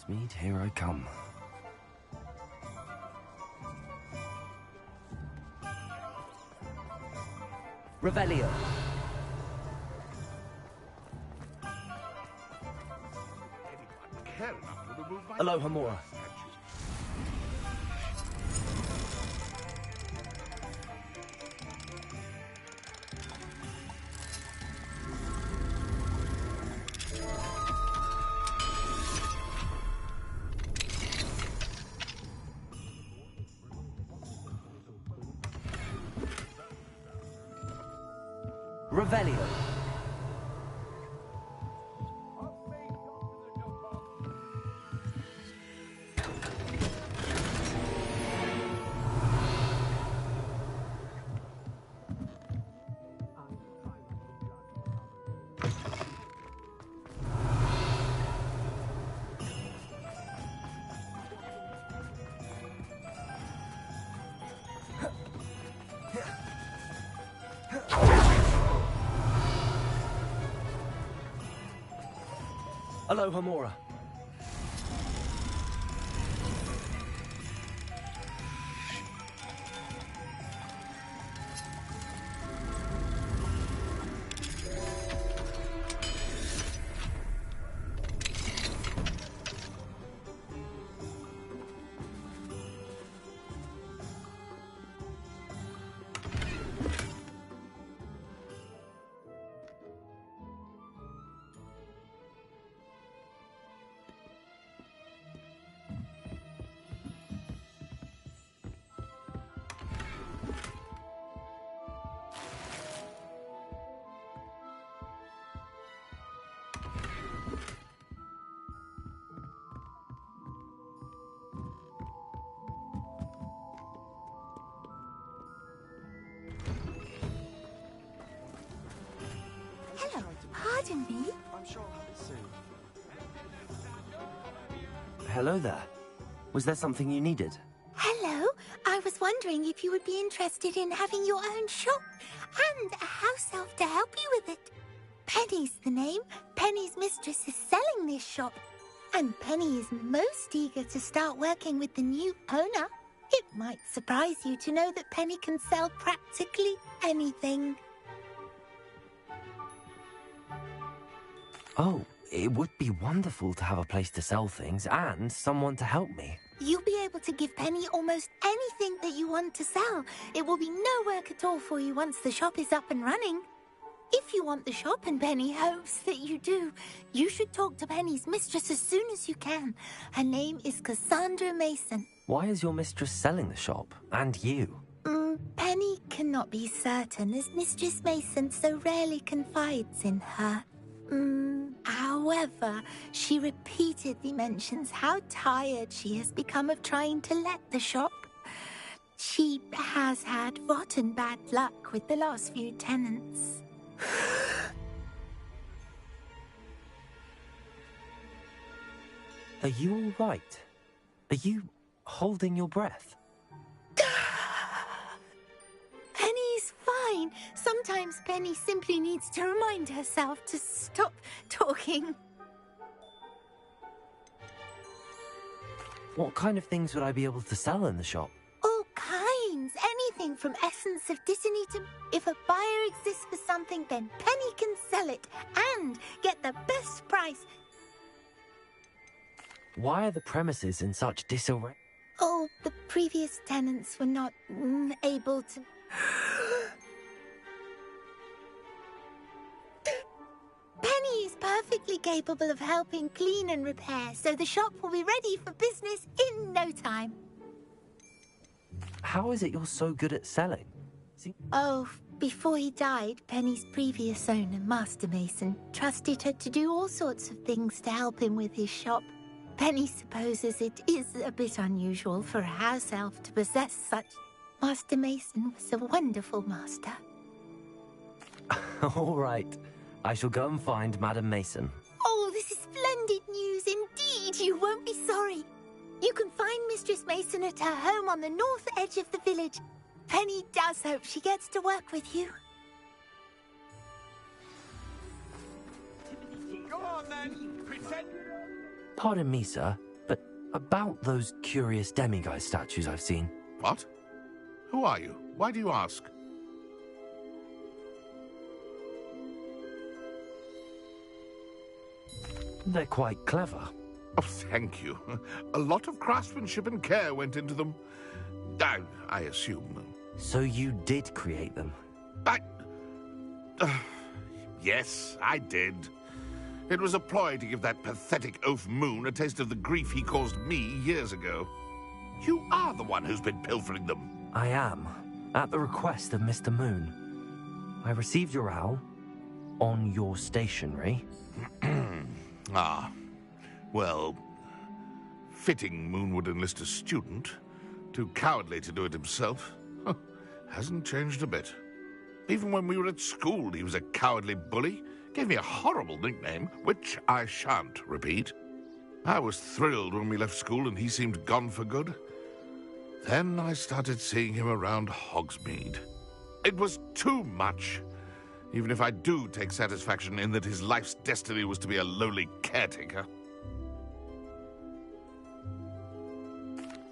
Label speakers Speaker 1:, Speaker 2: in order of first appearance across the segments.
Speaker 1: Mead, here I come.
Speaker 2: Revelio. Aloha Mora. Revelio. Aloha Mora.
Speaker 3: Pardon me?
Speaker 4: I'm sure I'll have it soon.
Speaker 1: Hello there. Was there something you needed?
Speaker 3: Hello. I was wondering if you would be interested in having your own shop and a house elf to help you with it. Penny's the name. Penny's mistress is selling this shop. And Penny is most eager to start working with the new owner. It might surprise you to know that Penny can sell practically anything.
Speaker 1: Oh, it would be wonderful to have a place to sell things and someone to help me.
Speaker 3: You'll be able to give Penny almost anything that you want to sell. It will be no work at all for you once the shop is up and running. If you want the shop, and Penny hopes that you do, you should talk to Penny's mistress as soon as you can. Her name is Cassandra Mason.
Speaker 1: Why is your mistress selling the shop? And you?
Speaker 3: Penny cannot be certain, as Mistress Mason so rarely confides in her. However, she repeatedly mentions how tired she has become of trying to let the shop. She has had rotten bad luck with the last few tenants.
Speaker 1: Are you all right? Are you holding your breath?
Speaker 3: Penny's fine. Sometimes Penny simply needs to remind herself to stop talking.
Speaker 1: What kind of things would I be able to sell in the shop?
Speaker 3: All kinds. Anything from essence of Disney to... If a buyer exists for something, then Penny can sell it and get the best price.
Speaker 1: Why are the premises in such disarray?
Speaker 3: Oh, the previous tenants were not able to... Penny is perfectly capable of helping clean and repair, so the shop will be ready for business in no time.
Speaker 1: How is it you're so good at selling? See?
Speaker 3: Oh, before he died, Penny's previous owner, Master Mason, trusted her to do all sorts of things to help him with his shop. Penny supposes it is a bit unusual for a house elf to possess such. Master Mason was a wonderful master.
Speaker 1: All right. I shall go and find Madam Mason.
Speaker 3: Oh, this is splendid news indeed. You won't be sorry. You can find Mistress Mason at her home on the north edge of the village. Penny does hope she gets to work with you.
Speaker 5: Go on then, pretend.
Speaker 1: Pardon me, sir. About those curious demiguise statues I've seen.
Speaker 4: What? Who are you? Why do you ask?
Speaker 1: They're quite clever.
Speaker 4: Oh, thank you. A lot of craftsmanship and care went into them. I assume.
Speaker 1: So you did create them?
Speaker 4: Yes, I did. It was a ploy to give that pathetic oaf Moon a taste of the grief he caused me years ago. You are the one who's been pilfering them.
Speaker 1: I am, at the request of Mr. Moon. I received your owl on your stationery.
Speaker 4: Ah, well, fitting Moon would enlist a student. Too cowardly to do it himself. Hasn't changed a bit. Even when we were at school, he was a cowardly bully. Gave me a horrible nickname, which I shan't repeat. I was thrilled when we left school and he seemed gone for good. Then I started seeing him around Hogsmeade. It was too much. Even if I do take satisfaction in that his life's destiny was to be a lowly caretaker.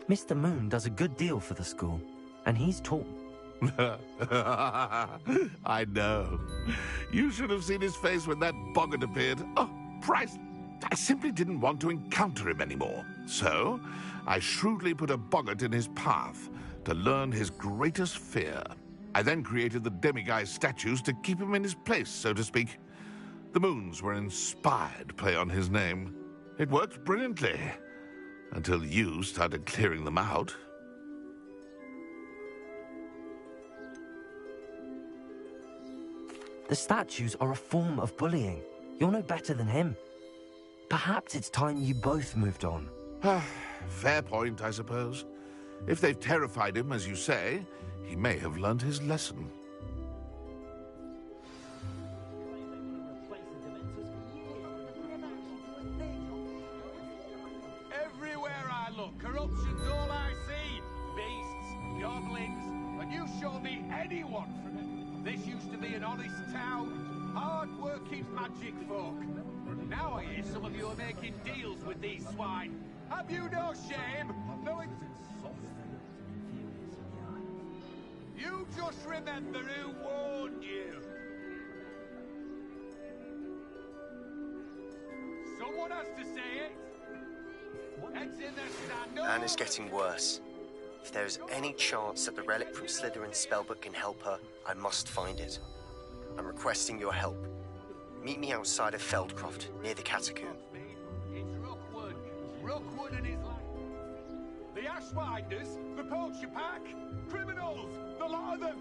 Speaker 1: Mr. Moon does a good deal for the school, and he's taught...
Speaker 4: I know. You should have seen his face when that boggart appeared. Oh, Price, I simply didn't want to encounter him anymore. So, I shrewdly put a boggart in his path to learn his greatest fear. I then created the demiguise statues to keep him in his place, so to speak. The moons were an inspired play on his name. It worked brilliantly. Until you started clearing them out.
Speaker 1: The statues are a form of bullying. You're no better than him. Perhaps it's time you both moved on.
Speaker 4: Fair point, I suppose. If they've terrified him, as you say, he may have learned his lesson.
Speaker 5: Everywhere I look, corruption's all I see. Beasts, goblins, and you show me anyone from it. This used to be an honest town, hard-working magic folk. Now I hear some of you are making deals with these swine. Have you no shame? No, you just remember who warned you. Someone has to say it. Heads in there, stand up.
Speaker 6: Anne is getting worse. If there is any chance that the relic from Slytherin's spellbook can help her, I must find it. I'm requesting your help. Meet me outside of Feldcroft, near the Catacomb.
Speaker 5: It's Rookwood. Rookwood and his life. The Ashbinders, the Poacher Pack, criminals, the lot of them.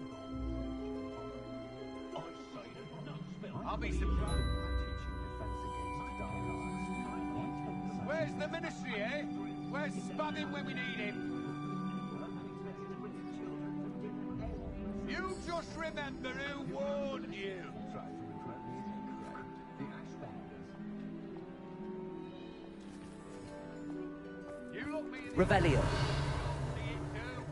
Speaker 5: I'll be surprised. Where's the ministry, eh? Where's Spanning when we need him? You just remember who warned you. You look me in the
Speaker 2: Revelio.
Speaker 5: see it too.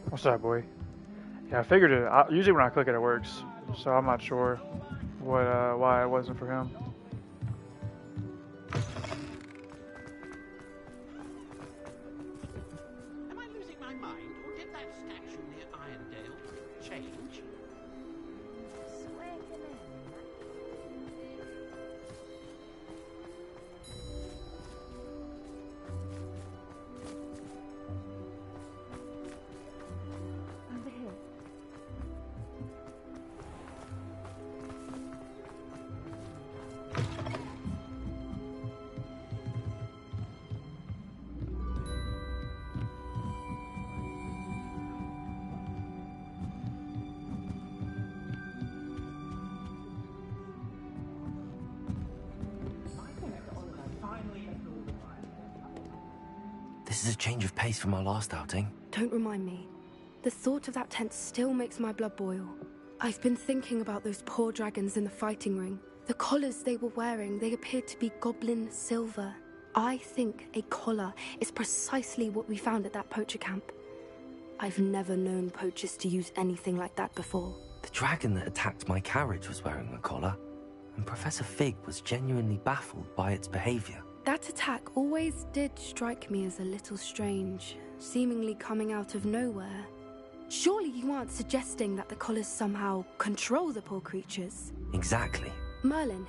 Speaker 7: What's up, boy? Yeah, I figured it. Usually when I click it, it works. So I'm not sure why it wasn't for him.
Speaker 8: Am I losing my mind, or did that statue near Irondale change?
Speaker 1: This is a change of pace from our last outing.
Speaker 9: Don't remind me. The thought of that tent still makes my blood boil. I've been thinking about those poor dragons in the fighting ring. The collars they were wearing, they appeared to be goblin silver. I think a collar is precisely what we found at that poacher camp. I've never known poachers to use anything like that before.
Speaker 1: The dragon that attacked my carriage was wearing a collar, and Professor Fig was genuinely baffled by its behavior.
Speaker 9: That attack always did strike me as a little strange, seemingly coming out of nowhere. Surely you aren't suggesting that the collars somehow control the poor creatures?
Speaker 1: Exactly.
Speaker 9: Merlin,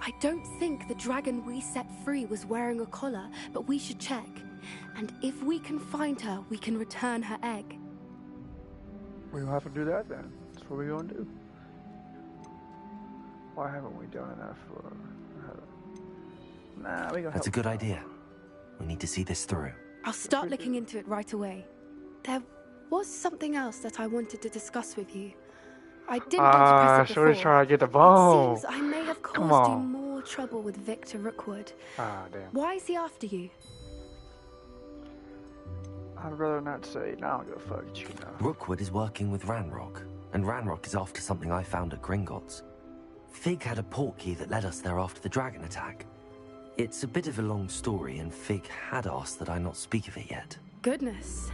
Speaker 9: I don't think the dragon we set free was wearing a collar, but we should check. And if we can find her, we can return her egg.
Speaker 7: We'll have to do that then. That's what we're gonna do. Why haven't we done enough for... Nah, we gonna
Speaker 1: That's a good idea. We need to see this through.
Speaker 9: I'll start looking into it right away. There was something else that I wanted to discuss with you. I didn't want to press it before.
Speaker 7: Trying to get the ball.
Speaker 9: It seems I may have caused you more trouble with Victor Rookwood.
Speaker 7: Ah, damn.
Speaker 9: Why is he after you?
Speaker 7: I'd rather not say. Now I'm gonna fuck you now.
Speaker 1: Rookwood is working with Ranrock, and Ranrock is after something I found at Gringotts. Fig had a portkey that led us there after the dragon attack. It's a bit of a long story, and Fig had asked that I not speak of it yet.
Speaker 9: Goodness.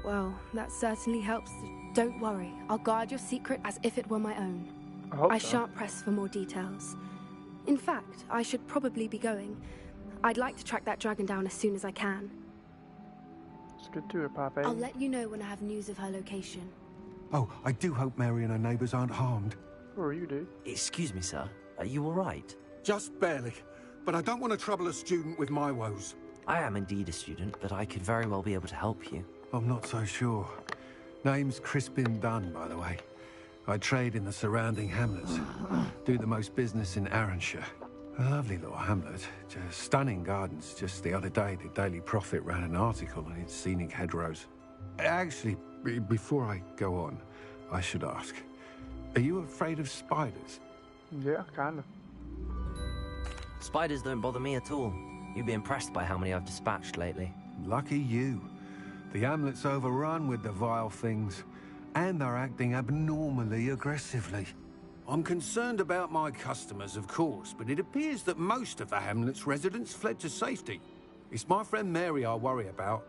Speaker 9: Well, that certainly helps. Don't worry, I'll guard your secret as if it were my own. I shan't press for more details. In fact, I should probably be going. I'd like to track that dragon down as soon as I can.
Speaker 7: It's good to it, Poppy.
Speaker 9: I'll let you know when I have news of her location.
Speaker 10: Oh, I do hope Mary and her neighbours aren't harmed.
Speaker 7: Who are you, dude?
Speaker 1: Excuse me, sir. Are you all right?
Speaker 10: Just barely. But I don't want to trouble a student with my woes.
Speaker 1: I am indeed a student, but I could very well be able to help you.
Speaker 10: I'm not so sure. Name's Crispin Dunn, by the way. I trade in the surrounding hamlets. Do the most business in Arranshire. A lovely little hamlet. Just stunning gardens. Just the other day, the Daily Prophet ran an article on its scenic hedgerows. Actually, before I go on, I should ask. Are you afraid of spiders?
Speaker 7: Yeah, kinda.
Speaker 1: Spiders don't bother me at all. You'd be impressed by how many I've dispatched lately.
Speaker 10: Lucky you. The hamlet's overrun with the vile things, and they're acting abnormally aggressively. I'm concerned about my customers, of course, but it appears that most of the hamlet's residents fled to safety. It's my friend Mary I worry about.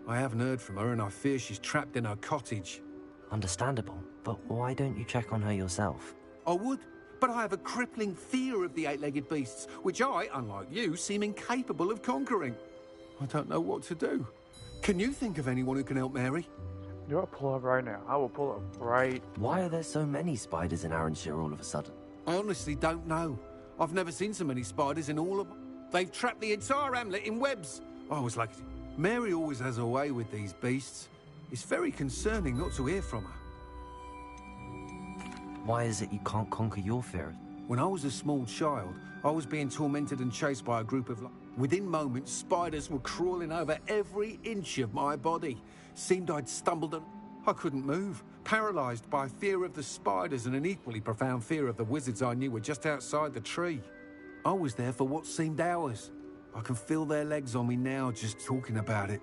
Speaker 10: I haven't heard from her, and I fear she's trapped in her cottage.
Speaker 1: Understandable, but why don't you check on her yourself?
Speaker 10: I would, but I have a crippling fear of the eight-legged beasts, which I, unlike you, seem incapable of conquering. I don't know what to do. Can you think of anyone who can help Mary?
Speaker 7: Do I pull up right now? I will pull up right.
Speaker 1: Why are there so many spiders in Arranshire all of a sudden?
Speaker 10: I honestly don't know. I've never seen so many spiders in all of... They've trapped the entire hamlet in webs. I was like... Mary always has a way with these beasts. It's very concerning not to hear from her.
Speaker 1: Why is it you can't conquer your fear?
Speaker 10: When I was a small child, I was being tormented and chased by a group of... Within moments, spiders were crawling over every inch of my body. Seemed I'd stumbled and... I couldn't move, paralysed by fear of the spiders and an equally profound fear of the wizards I knew were just outside the tree. I was there for what seemed hours. I can feel their legs on me now just talking about it.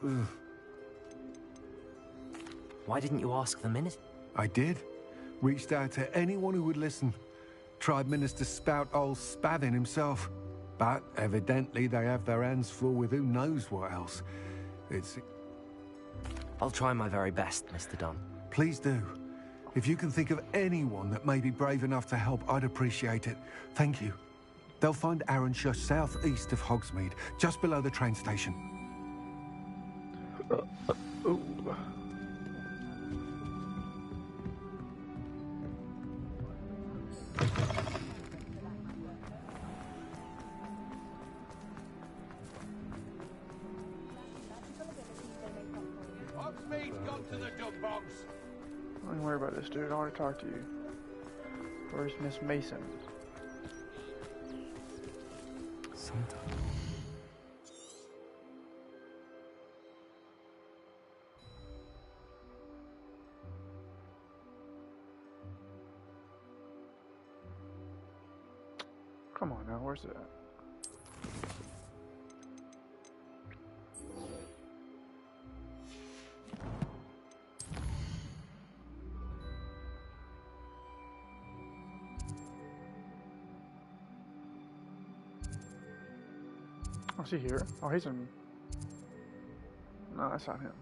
Speaker 10: Ugh.
Speaker 1: Why didn't you ask the minister?
Speaker 10: I did. Reached out to anyone who would listen. Tried Minister Spout old Spavin himself. But evidently they have their hands full with who knows what else. It's...
Speaker 1: I'll try my very best, Mr. Dunn.
Speaker 10: Please do. If you can think of anyone that may be brave enough to help, I'd appreciate it. Thank you. They'll find Arranshire southeast of Hogsmeade, just below the train station.
Speaker 5: Hogsmeade's gone to the dug box.
Speaker 7: Don't worry about this, dude. I want to talk to you. Where's Miss Mason?
Speaker 1: Sometimes.
Speaker 7: Come on now, where's it at? Oh, is he here? Oh, he's in... No, that's not him.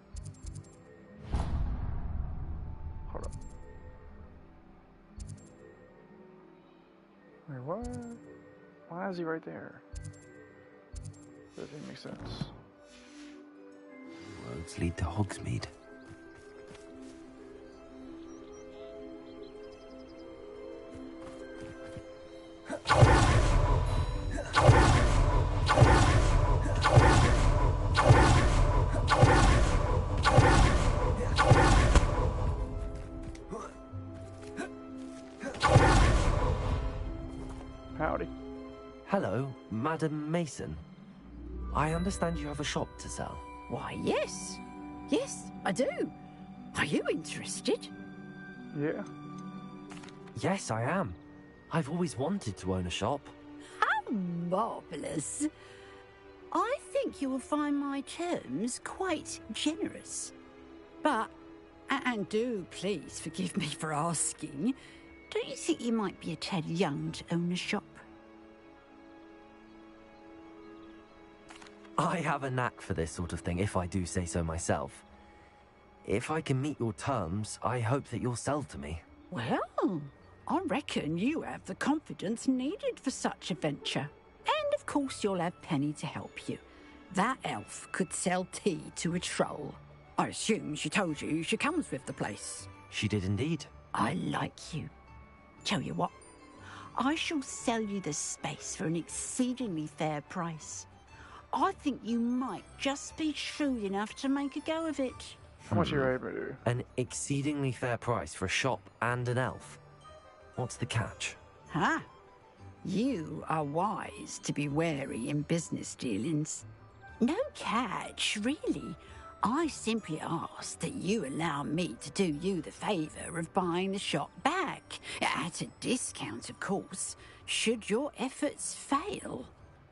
Speaker 7: Hold up. Wait, what? Why is he right there? Doesn't make sense.
Speaker 1: Roads lead to Hogsmeade.
Speaker 7: Howdy.
Speaker 1: Hello, Madam Mason. I understand you have a shop to sell.
Speaker 11: Why, yes. Yes, I do. Are you interested?
Speaker 7: Yeah.
Speaker 1: Yes, I am. I've always wanted to own a shop.
Speaker 11: How marvellous. I think you will find my terms quite generous. But, and do please forgive me for asking, don't you think you might be a tad young to own a shop?
Speaker 1: I have a knack for this sort of thing, if I do say so myself. If I can meet your terms, I hope that you'll sell to me.
Speaker 11: Well, I reckon you have the confidence needed for such a venture. And of course you'll have Penny to help you. That elf could sell tea to a troll. I assume she told you she comes with the place.
Speaker 1: She did indeed.
Speaker 11: I like you. Tell you what, I shall sell you the space for an exceedingly fair price. I think you might just be shrewd enough to make a go of it.
Speaker 7: How much are you able to do?
Speaker 1: An exceedingly fair price for a shop and an elf. What's the catch?
Speaker 11: Huh? You are wise to be wary in business dealings. No catch, really. I simply ask that you allow me to do you the favour of buying the shop back. At a discount, of course, should your efforts fail.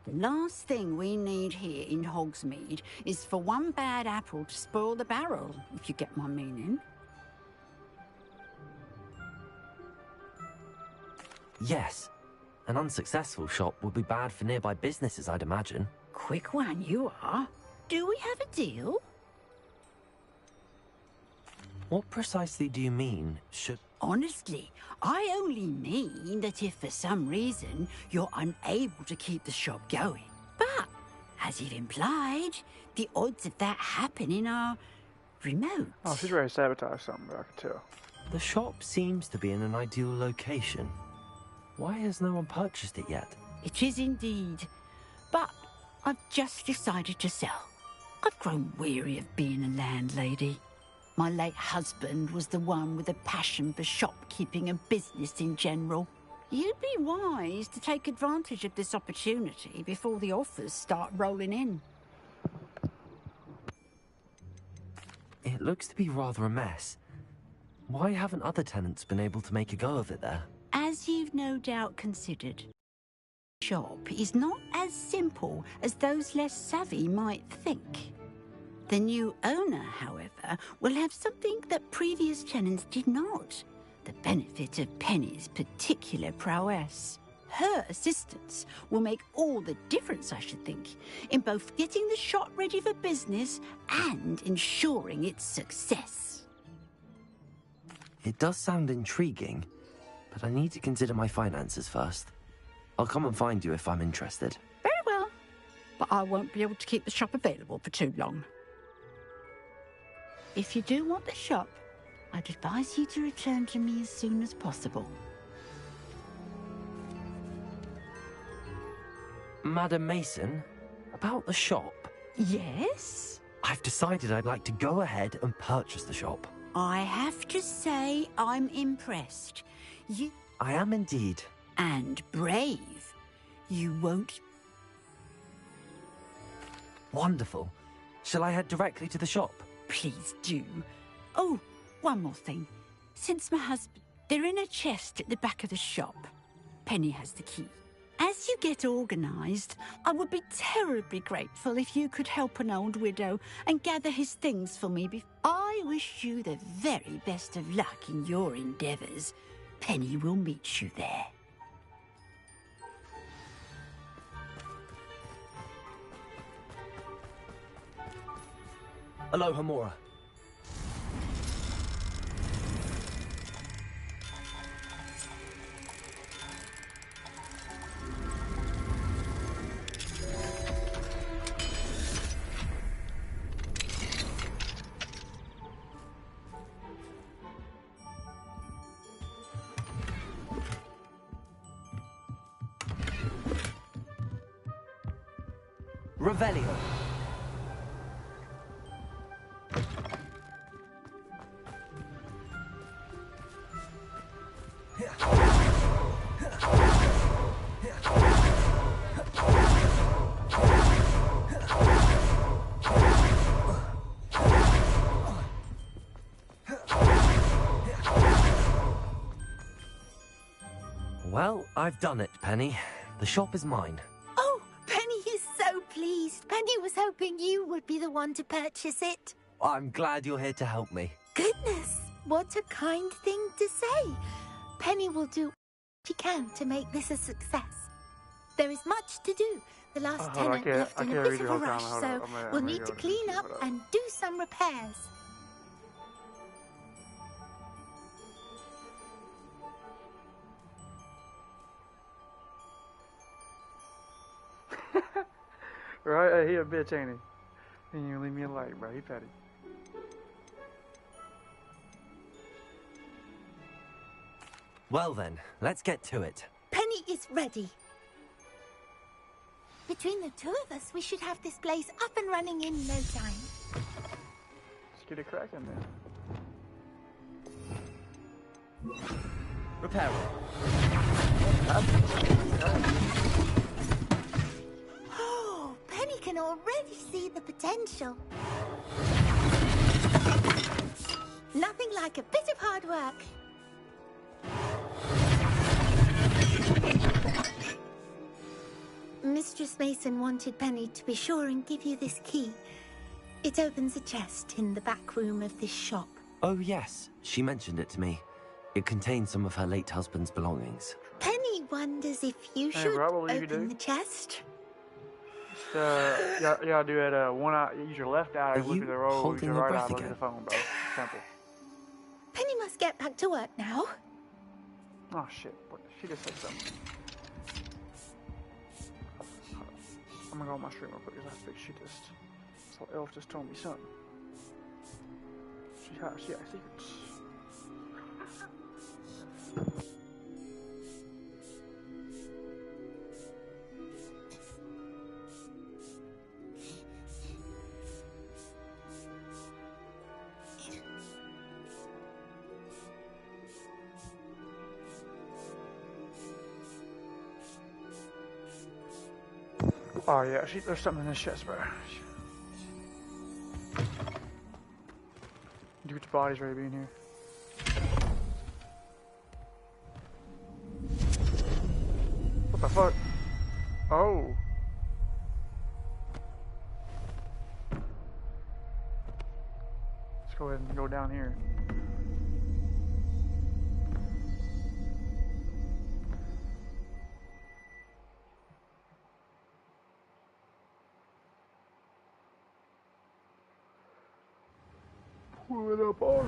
Speaker 11: The last thing we need here in Hogsmeade is for one bad apple to spoil the barrel, if you get my meaning.
Speaker 1: Yes. An unsuccessful shop would be bad for nearby businesses, I'd imagine.
Speaker 11: Quick one you are. Do we have a deal?
Speaker 1: What precisely do you mean, should...
Speaker 11: Honestly, I only mean that if for some reason you're unable to keep the shop going. But, as you've implied, the odds of that happening are remote.
Speaker 7: Oh, she's ready to sabotage something, but I can tell.
Speaker 1: The shop seems to be in an ideal location. Why has no one purchased it yet?
Speaker 11: It is indeed. But I've just decided to sell. I've grown weary of being a landlady. My late husband was the one with a passion for shopkeeping and business in general. You'd be wise to take advantage of this opportunity before the offers start rolling in.
Speaker 1: It looks to be rather a mess. Why haven't other tenants been able to make a go of it there?
Speaker 11: As you've no doubt considered, the shop is not as simple as those less savvy might think. The new owner, however, will have something that previous tenants did not. The benefit of Penny's particular prowess. Her assistance will make all the difference, I should think, in both getting the shop ready for business and ensuring its success.
Speaker 1: It does sound intriguing, but I need to consider my finances first. I'll come and find you if I'm interested.
Speaker 11: Very well, but I won't be able to keep the shop available for too long. If you do want the shop, I'd advise you to return to me as soon as possible.
Speaker 1: Madam Mason, about the shop.
Speaker 11: Yes?
Speaker 1: I've decided I'd like to go ahead and purchase the shop.
Speaker 11: I have to say I'm impressed. You...
Speaker 1: I am indeed.
Speaker 11: And brave. You won't...
Speaker 1: Wonderful. Shall I head directly to the shop?
Speaker 11: Please do. Oh, one more thing. Since my husband... They're in a chest at the back of the shop. Penny has the key. As you get organised, I would be terribly grateful if you could help an old widow and gather his things for me. I wish you the very best of luck in your endeavours. Penny will meet you there.
Speaker 2: Aloha Mora. Revelio.
Speaker 1: Well, I've done it, Penny. The shop is mine.
Speaker 3: Oh, Penny is so pleased. Penny was hoping you would be the one to purchase it.
Speaker 1: I'm glad you're here to help me.
Speaker 3: Goodness, what a kind thing to say. Penny will do what she can to make this a success. There is much to do. The last tenant left in a bit of a rush, so we'll need to clean up and do some repairs.
Speaker 7: Right? Hey, he a bitch, ain't he? And you leave me alone, bro. He petty.
Speaker 1: Well then, let's get to it.
Speaker 3: Penny is ready. Between the two of us, we should have this place up and running in no time.
Speaker 7: Let's get it cracking then.
Speaker 2: Repair.
Speaker 3: Oh, Penny can already see the potential. Nothing like a bit of hard work. Mistress Mason wanted Penny to be sure and give you this key. It opens a chest in the back room of this shop.
Speaker 1: Oh yes, she mentioned it to me. It contains some of her late husband's belongings.
Speaker 3: Penny wonders if you should open the chest.
Speaker 7: Yeah, do it. One eye, use your left eye, look at the road, use your right eye, look at the phone, bro. Simple.
Speaker 3: Penny must get back to work now.
Speaker 7: Oh shit! She just said something. I'm gonna go on my stream real quick because I think so Elf just told me something. She has secrets. Oh yeah, there's something in this chest, bro. Dude's body's ready to be in here. What the fuck? Oh. Let's go ahead and go down here. Pull it up on.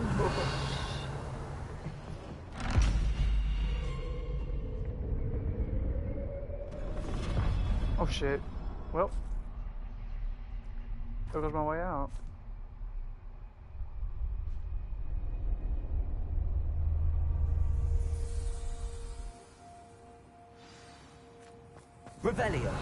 Speaker 7: Oh shit. Well, there goes my way out.
Speaker 2: Revelio.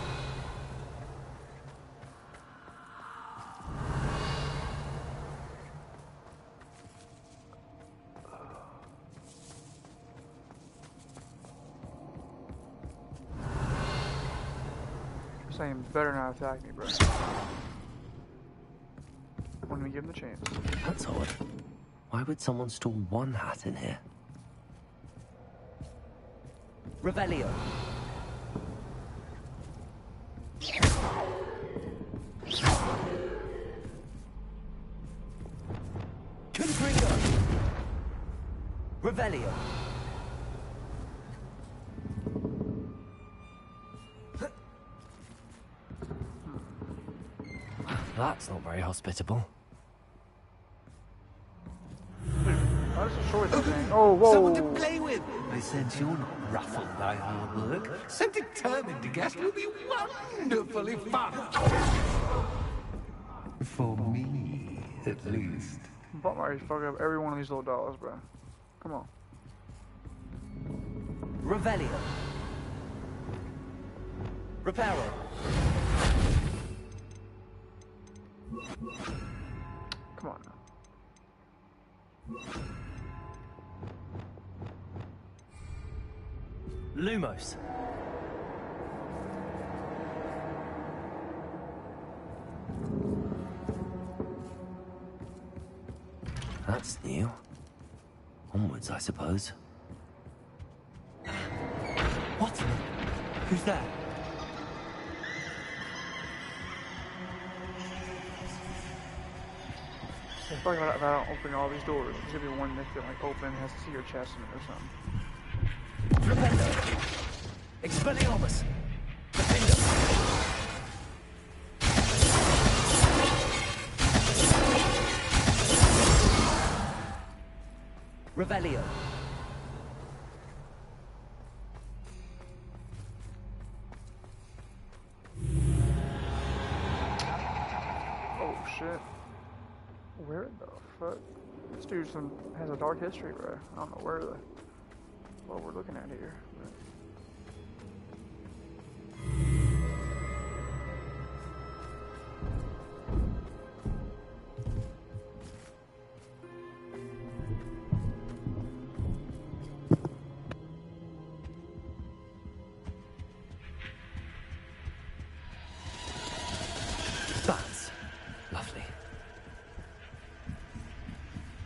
Speaker 7: Same better not attack me, bro. When we give him the chance.
Speaker 1: That's odd. Why would someone store one hat in here?
Speaker 2: Revelio. Confringo. Revelio.
Speaker 1: That's not very hospitable.
Speaker 7: Oh, whoa.
Speaker 10: Someone to play with. I sense you're not ruffled by hard work. So determined to guess will be wonderfully fun. For me, at least.
Speaker 7: I'm about ready to fuck up every one of these little dolls, bro. Come on.
Speaker 2: Revelio. Reparo.
Speaker 7: Come on now.
Speaker 2: Lumos.
Speaker 1: That's new. Onwards, I suppose.
Speaker 2: What? Who's there?
Speaker 7: If I don't open all these doors, there's gonna be one that like open has to see your chest in it or something.
Speaker 2: Rependo. Expelliarmus. Defender. Revelio.
Speaker 7: Oh shit. Where the fuck? This dude has a dark history, bro. I don't know what we're looking at here. But...
Speaker 1: Bats. Lovely.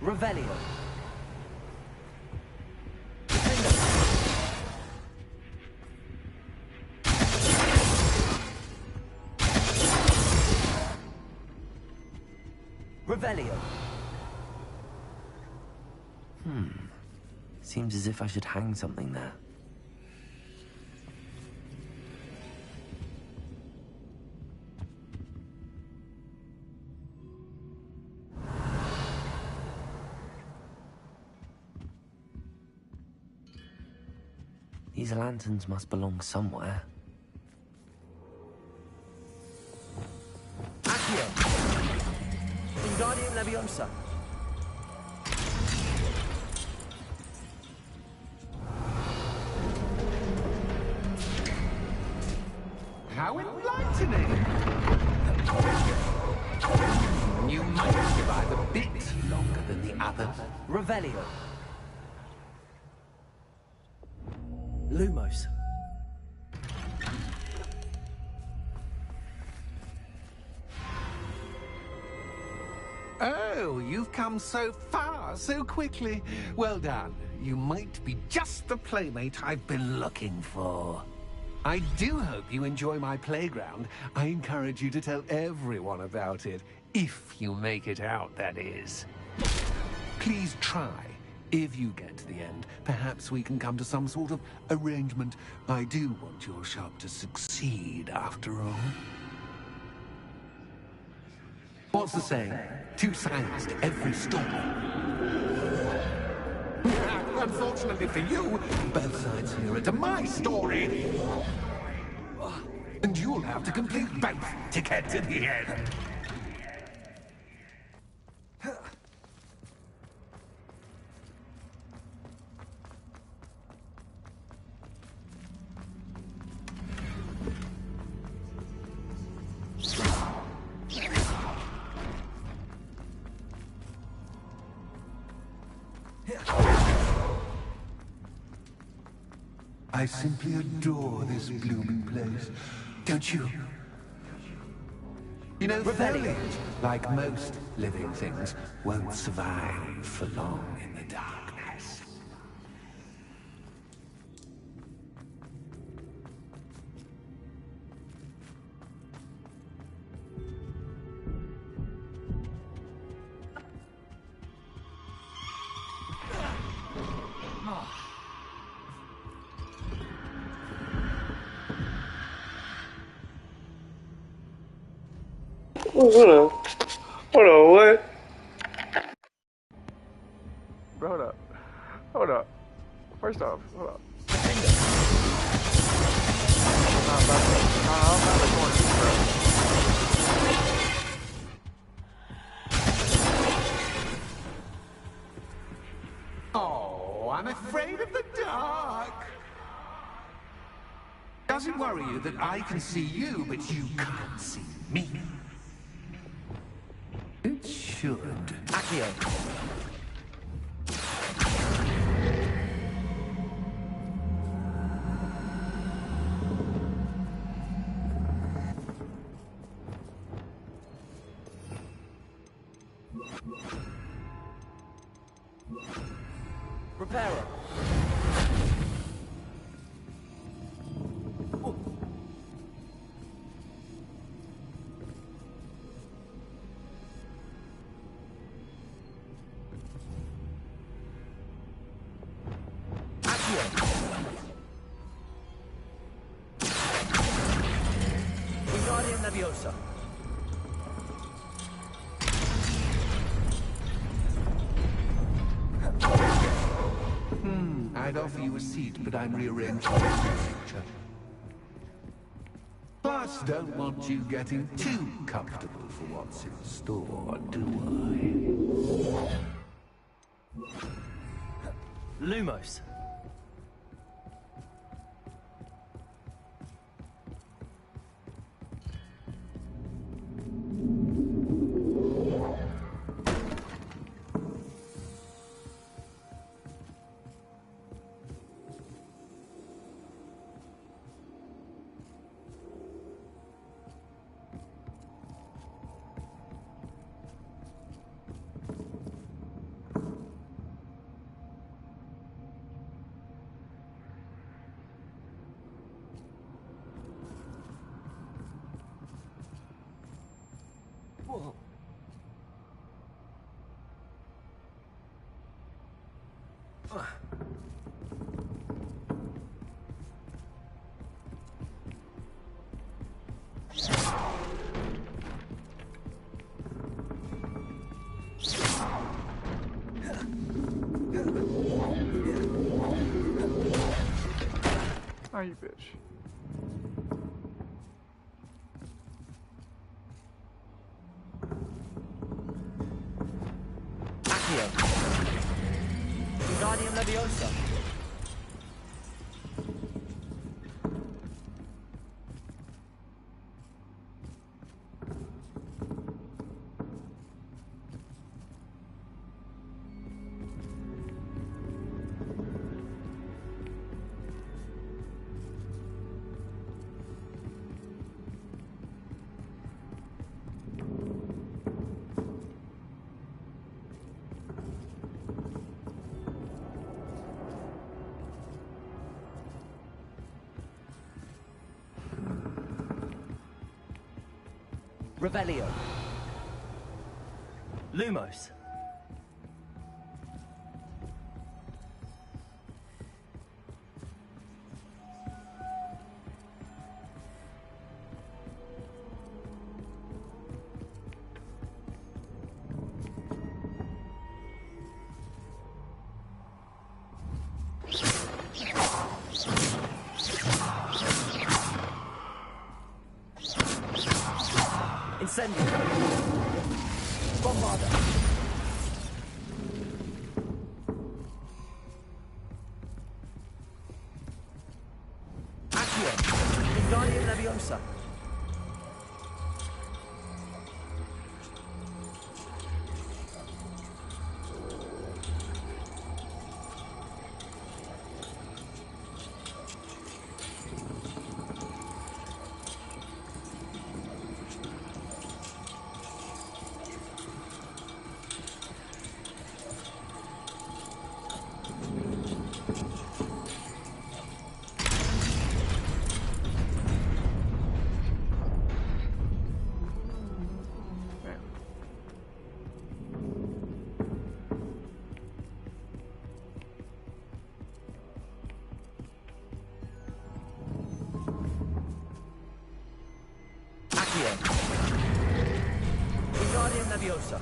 Speaker 2: Revelio. Revelio.
Speaker 1: Seems as if I should hang something there. These lanterns must belong somewhere.
Speaker 2: Accio. Wingardium Leviosa.
Speaker 10: How enlightening! You might survive a bit longer than the others.
Speaker 2: Revelio. Lumos.
Speaker 10: Oh, you've come so far so quickly. Well done. You might be just the playmate I've been looking for. I do hope you enjoy my playground. I encourage you to tell everyone about it. If you make it out, that is. Please try. If you get to the end, perhaps we can come to some sort of arrangement. I do want your shop to succeed, after all. What's the saying? Two sides to every story. Unfortunately for you, both sides here are to my story. And you'll have to complete both to get to the end. I simply adore this blooming place. Don't you? You know, foliage, like most living things, won't survive for long in the darkness.
Speaker 12: Oh, hold on. Hold on, what?
Speaker 7: Bro, hold up. Hold First off, hold up.
Speaker 10: Oh, I'm afraid of the dark. Does it worry you that I can see you, but you can't see me? It should.
Speaker 2: Accio. Reparo. Wingardium Leviosa.
Speaker 10: I'd offer you a seat, but I'm rearranging the future. Plus, don't want you getting too comfortable for what's in store, do I?
Speaker 2: Lumos. Whoa.
Speaker 7: Oh, you bitch.
Speaker 2: Accio. Wingardium Leviosa. Revelio. Lumos. Incendio. Bombarda. Accio. Wingardium Leviosa. Accio. Wingardium Leviosa.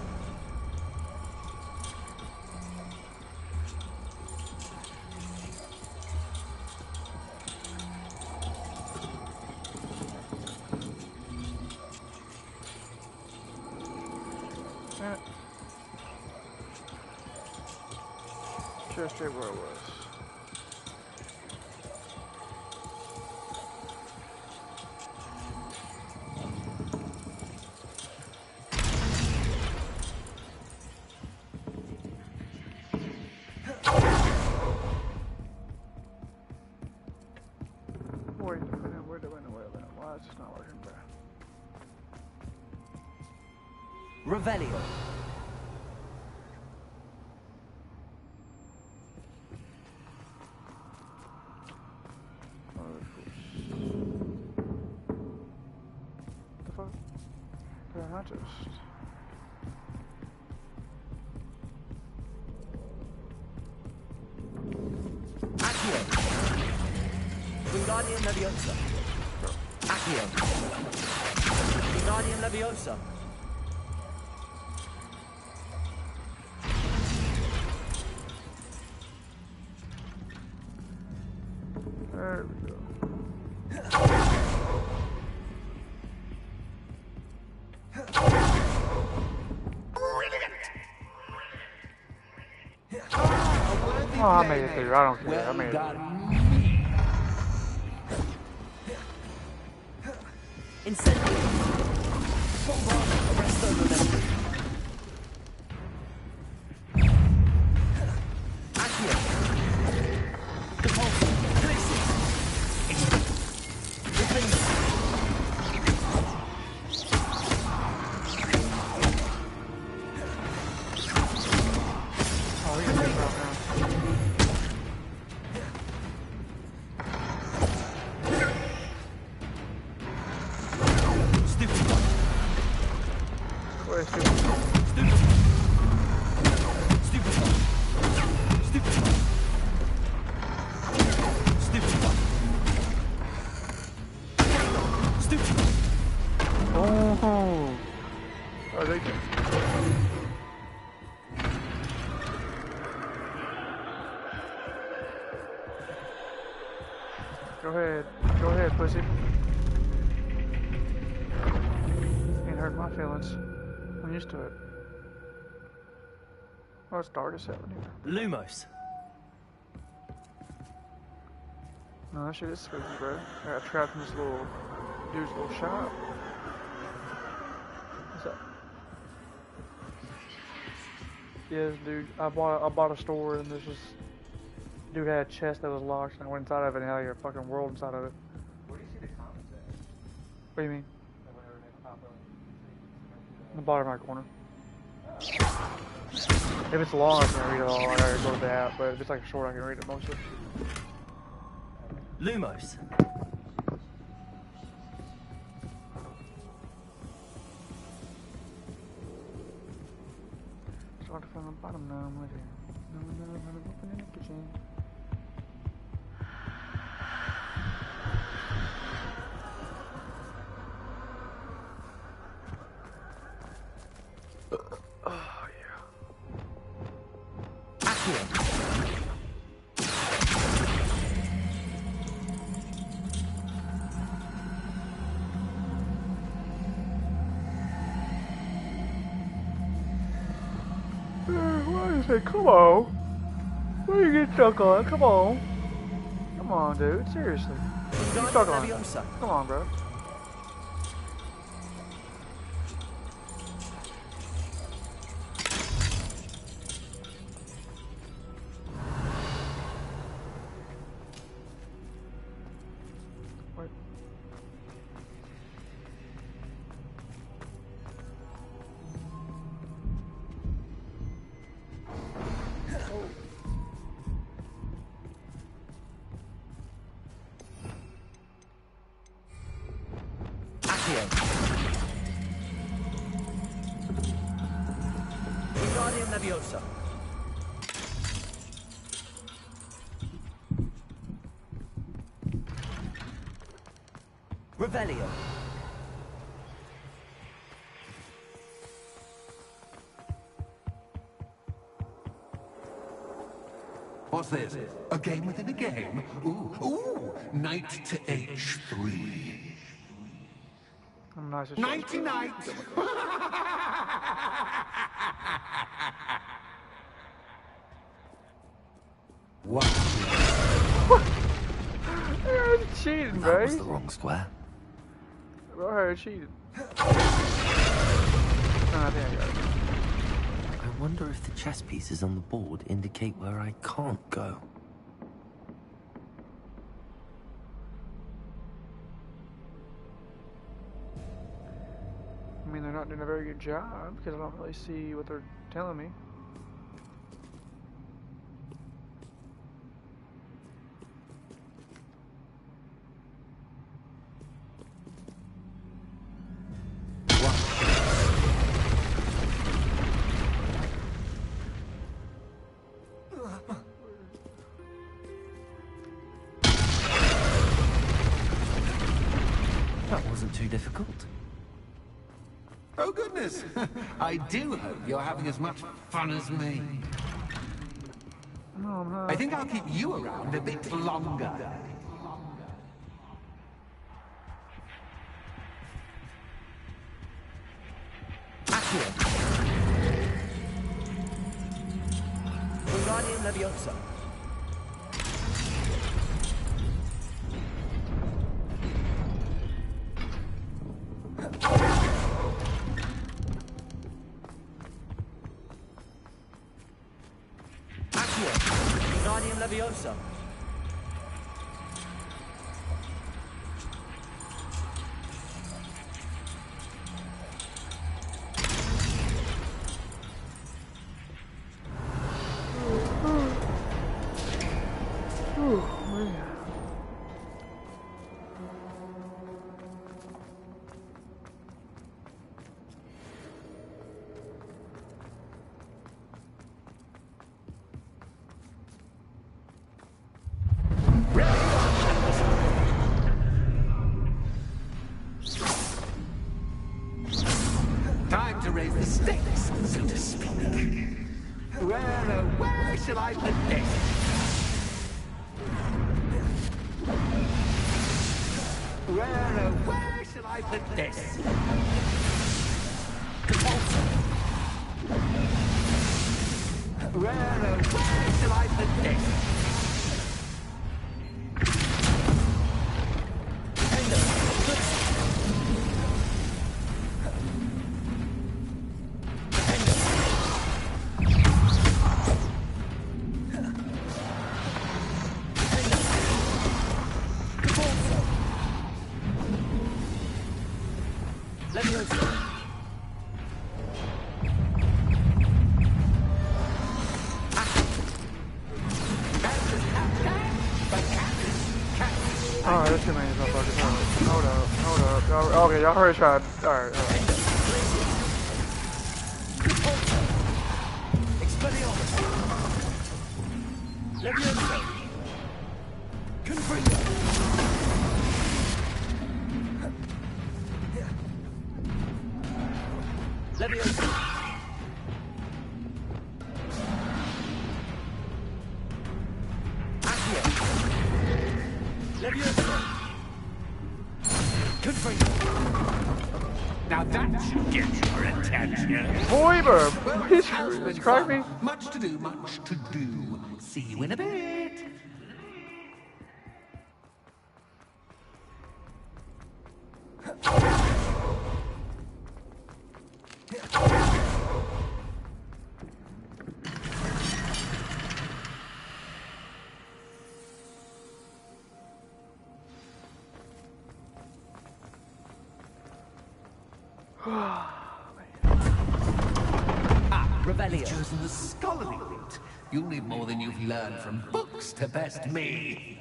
Speaker 7: sure straight where it was. Wait a minute. Why is this not working, bro?
Speaker 2: Revelio.
Speaker 7: The fuck? Did I not just...
Speaker 2: Accio. Wingardium Leviosa. Accio. Wingardium Leviosa.
Speaker 7: There we go. Oh, I made it through. I don't care. I made it through.
Speaker 2: Incendio. Bombardment. Arresto Momentum. Accio. Depulso. Crisis. Defender.
Speaker 7: Oh, we can get out now.
Speaker 2: Stupefy.
Speaker 7: Where's the...
Speaker 2: Stupefy. Stupefy. Stupefy. Stupefy. Stupefy.
Speaker 7: Oh, are they? Go ahead, pussy. Ain't hurt my feelings. I'm used to it. Oh, it's dark as hell in here.
Speaker 2: Lumos.
Speaker 7: No, that shit is spooky, bro. I got trapped in this little dude's little shop. What's that? Yeah, this dude. I bought a store and this was dude had a chest that was locked and I went inside of it and had like a fucking world inside of it.
Speaker 12: Where do you see the comments at?
Speaker 7: What do you mean?
Speaker 12: Like whenever they pop up.
Speaker 7: In the bottom right corner. If it's long, I can read it all. I gotta go to the app, but if it's like short, I can read it mostly.
Speaker 2: Lumos.
Speaker 7: Started from the bottom now, I'm right here. No, I'm open in the kitchen. Oh, yeah.
Speaker 2: Accio.
Speaker 7: Why you say, come on? What are you getting stuck on? Come on. Come on, dude. Seriously. What are you stuck on?
Speaker 2: Leviosa.
Speaker 7: Come on, bro. Wait.
Speaker 2: Accio. Wingardium Leviosa. Revelio.
Speaker 10: What's this? A game within a game? Ooh, knight to H3.
Speaker 7: I'm nice as
Speaker 10: Nighty night! What?
Speaker 7: You're cheating,
Speaker 1: That was
Speaker 7: babe.
Speaker 1: the wrong square.
Speaker 7: Bro, her cheating. No, I think I got it.
Speaker 1: I wonder if the chess pieces on the board indicate where I can't go.
Speaker 7: I mean, they're not doing a very good job because I don't really see what they're telling me.
Speaker 1: That wasn't too difficult.
Speaker 10: Oh, goodness. I do hope you're having as much fun as me.
Speaker 7: No, I'm not.
Speaker 10: I think I'll keep you around a bit longer.
Speaker 2: Accio. Wingardium Leviosa. Accio. Wingardium Leviosa.
Speaker 7: Oh, man.
Speaker 10: Time to raise the stakes, so to speak. Where shall I put this? Where shall I put this? Where shall I put this?
Speaker 7: Oh, there's too many motherfuckers. Hold up. Okay, y'all heard shot. Alright.
Speaker 2: Expelliarmus. Leviosa. Confringo. Leviosa. Accio. Leviosa. Confringo.
Speaker 10: Now that should get your attention.
Speaker 7: Boy, bro.
Speaker 10: Well,
Speaker 7: Please,
Speaker 10: how's been
Speaker 7: crack me.
Speaker 10: fun? Much to do, much to do. See you in a bit.
Speaker 2: Revelio.
Speaker 10: You've chosen the scholarly route. You'll need more than you've learned from books to best me.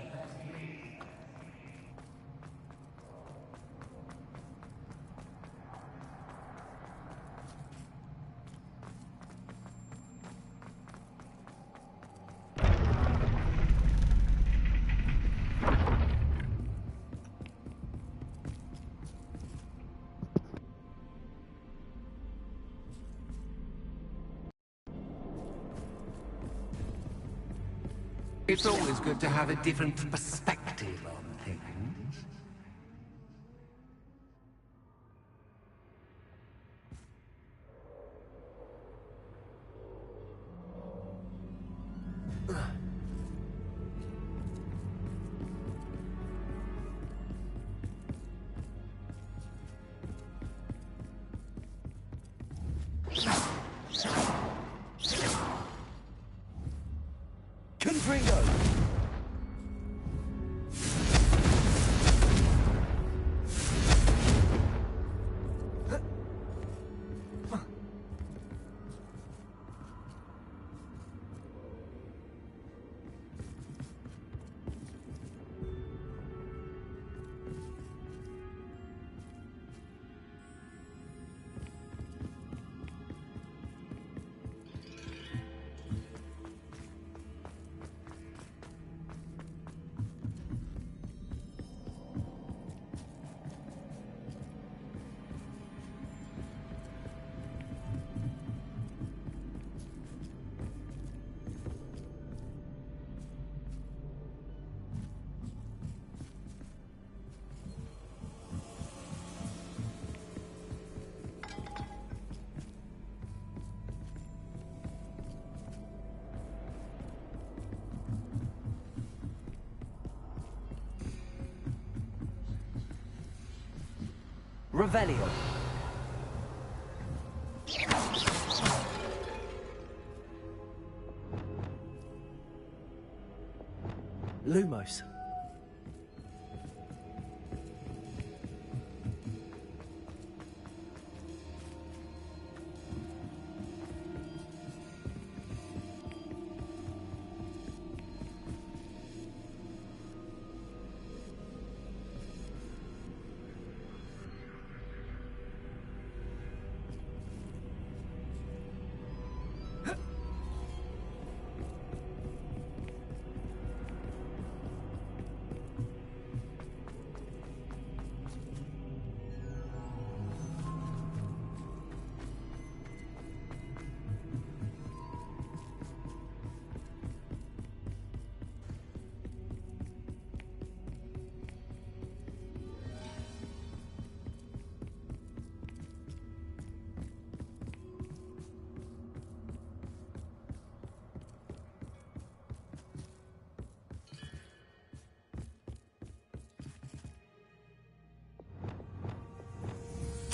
Speaker 10: It's always good to have a different perspective on things.
Speaker 2: Revelio. Lumos.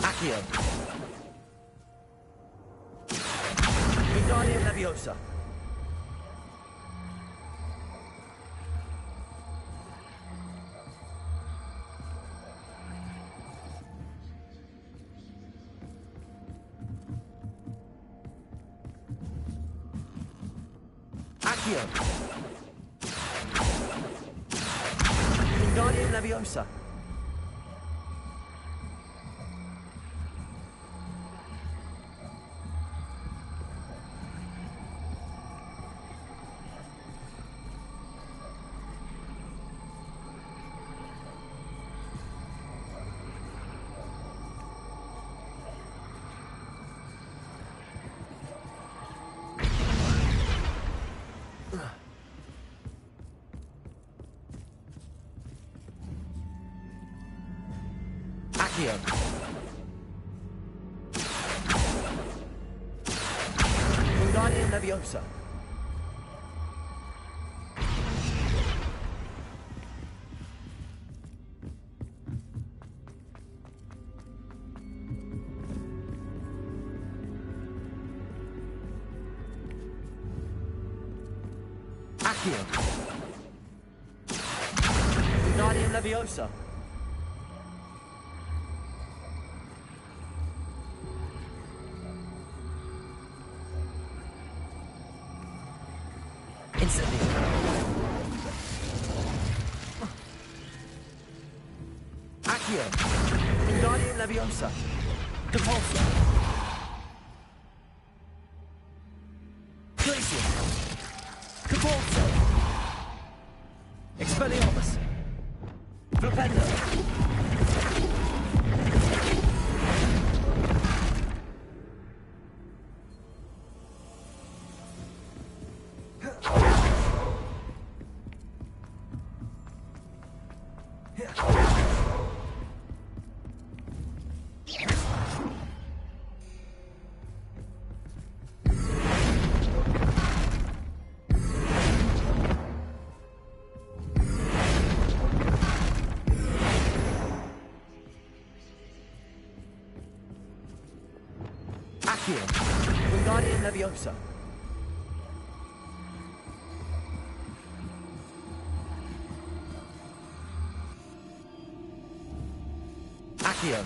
Speaker 2: Accio. Wingardium Leviosa. Accio. Wingardium Leviosa. Accio. Wingardium Leviosa. Accio. Wingardium Leviosa. Instantly. Accio. Wingardium Leviosa. Depulso. Glacius. Depulso. Expelliarmus. Flipendo. Accio. Wingardium Leviosa. Accio.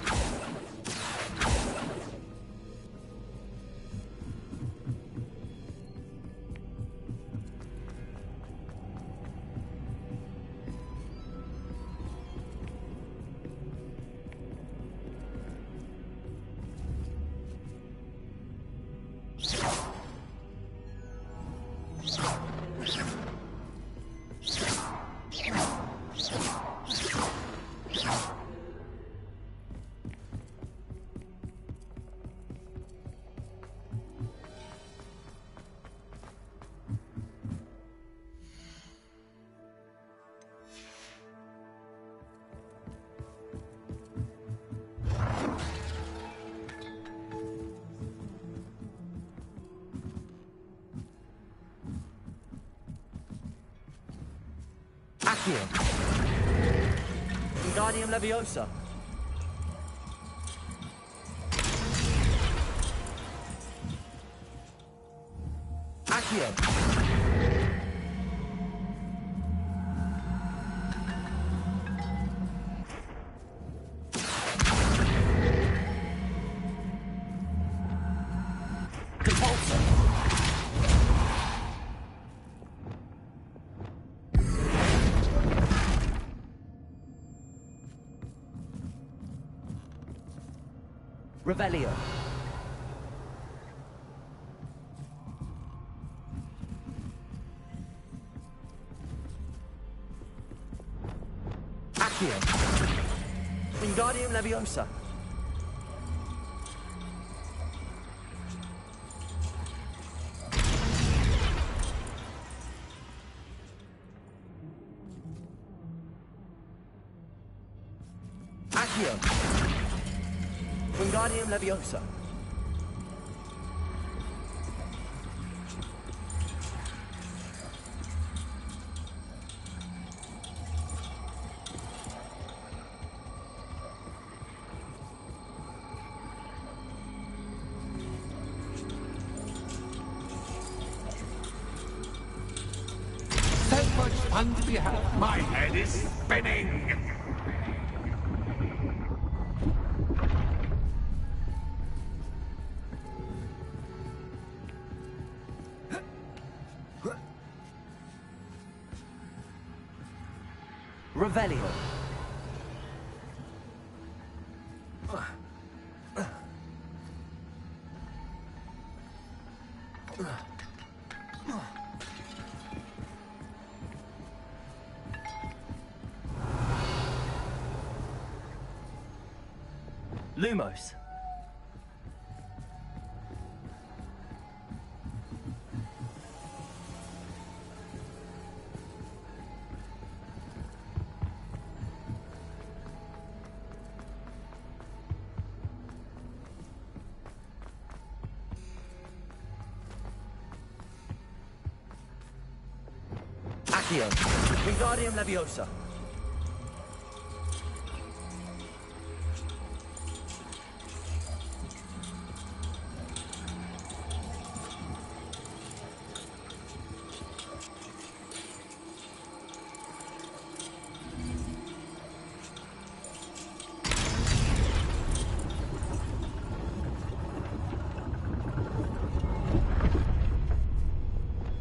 Speaker 2: Accio. Wingardium Leviosa. Accio. Revelio. Accio. Wingardium Leviosa. Accio. Wingardium Leviosa.
Speaker 5: So much fun to be had. My head is spinning.
Speaker 2: Revelio. Lumos. Accio. Wingardium Leviosa.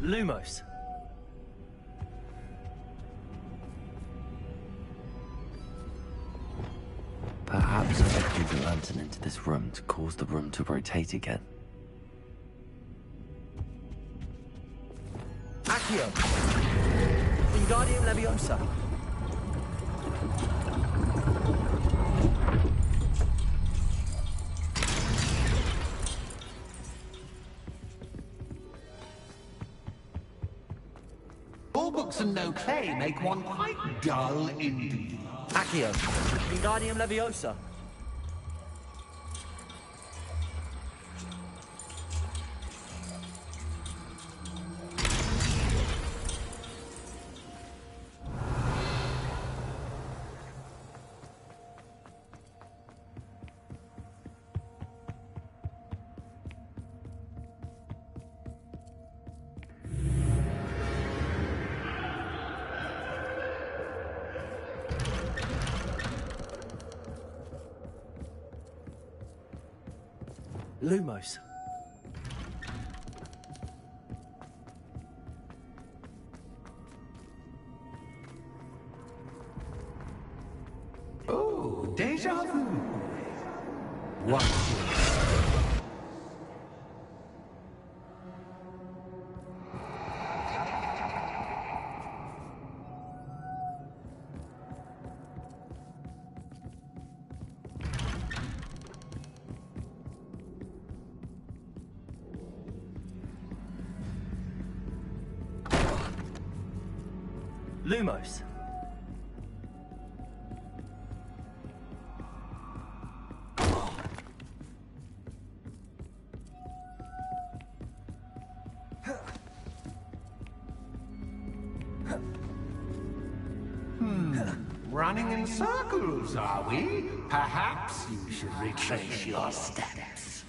Speaker 2: Lumos.
Speaker 1: Perhaps I could move the lantern into this room to cause the room to rotate again.
Speaker 2: Accio. Wingardium Leviosa.
Speaker 5: All books and no play make one quite dull indeed.
Speaker 2: Accio. Wingardium Leviosa. Lumos.
Speaker 5: Oh, deja vu.
Speaker 10: What?
Speaker 2: Lumos.
Speaker 5: Running in circles, are we? Perhaps you should retrace your steps.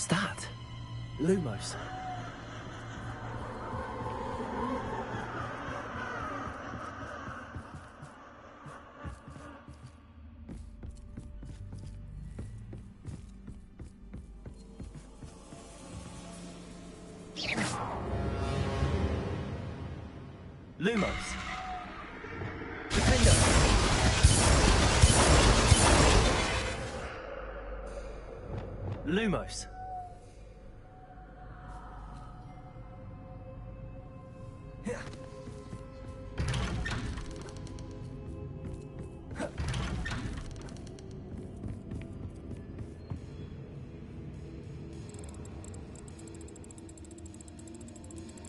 Speaker 1: was that?
Speaker 2: Lumos. Lumos. Defender. Lumos.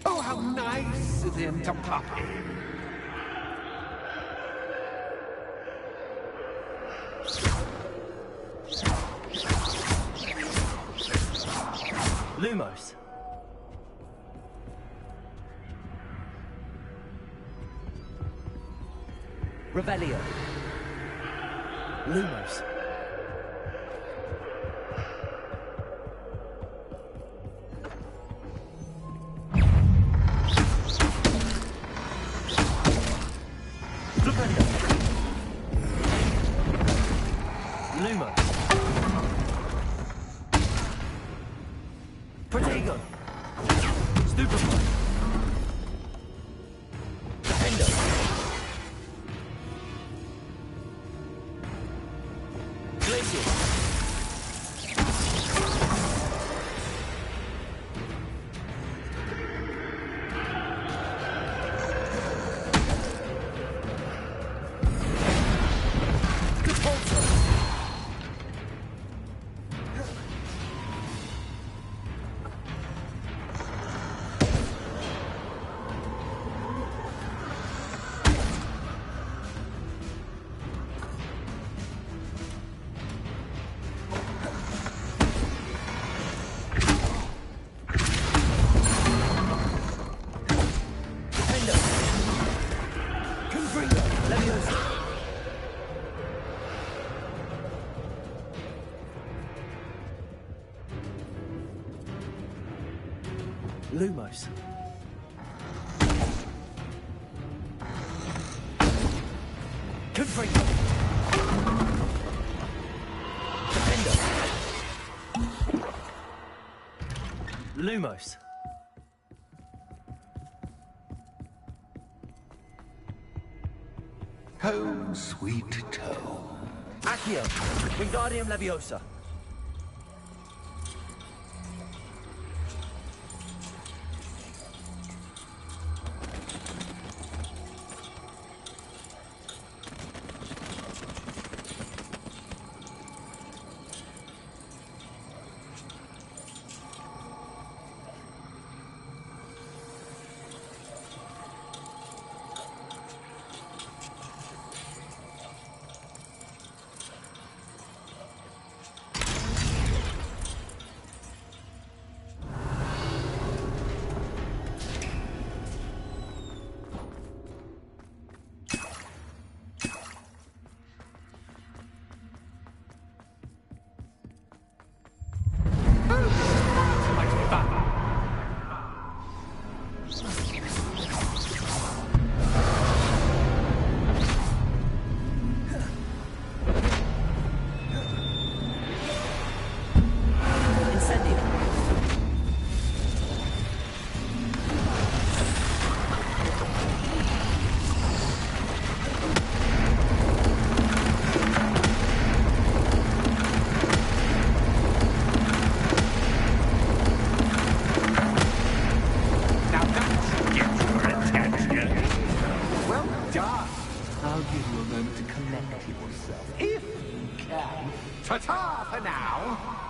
Speaker 10: Oh, how nice of him to pop in.
Speaker 2: Lumos. Revelio. Lumos. Stupendo. Lumos. Protego. Stupefy. Defendo. Glacier. Lumos. Confringo. Defender. Lumos.
Speaker 10: Home sweet home.
Speaker 2: Accio. Wingardium Leviosa.
Speaker 10: Ta-ta for now!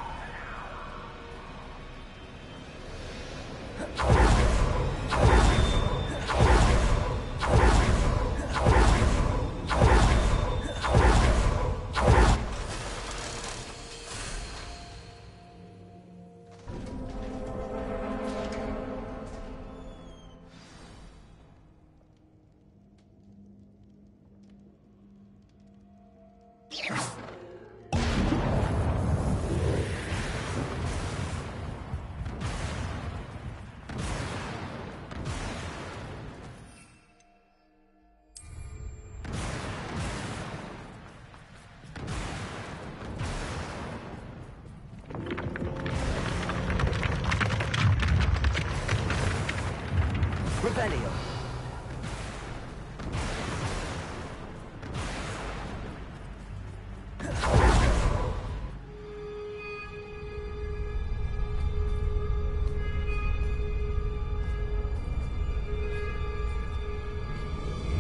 Speaker 2: Rebellion.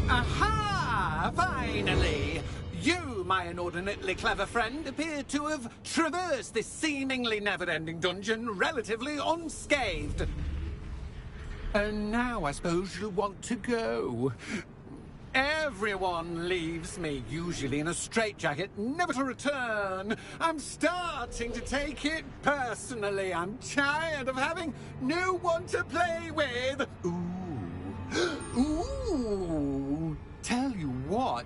Speaker 10: Aha! Finally! You, my inordinately clever friend, appear to have traversed this seemingly never-ending dungeon relatively unscathed. And now I suppose you'll want to go. Everyone leaves me, usually in a straitjacket, never to return. I'm starting to take it personally. I'm tired of having no one to play with. Ooh. Ooh. Tell you what,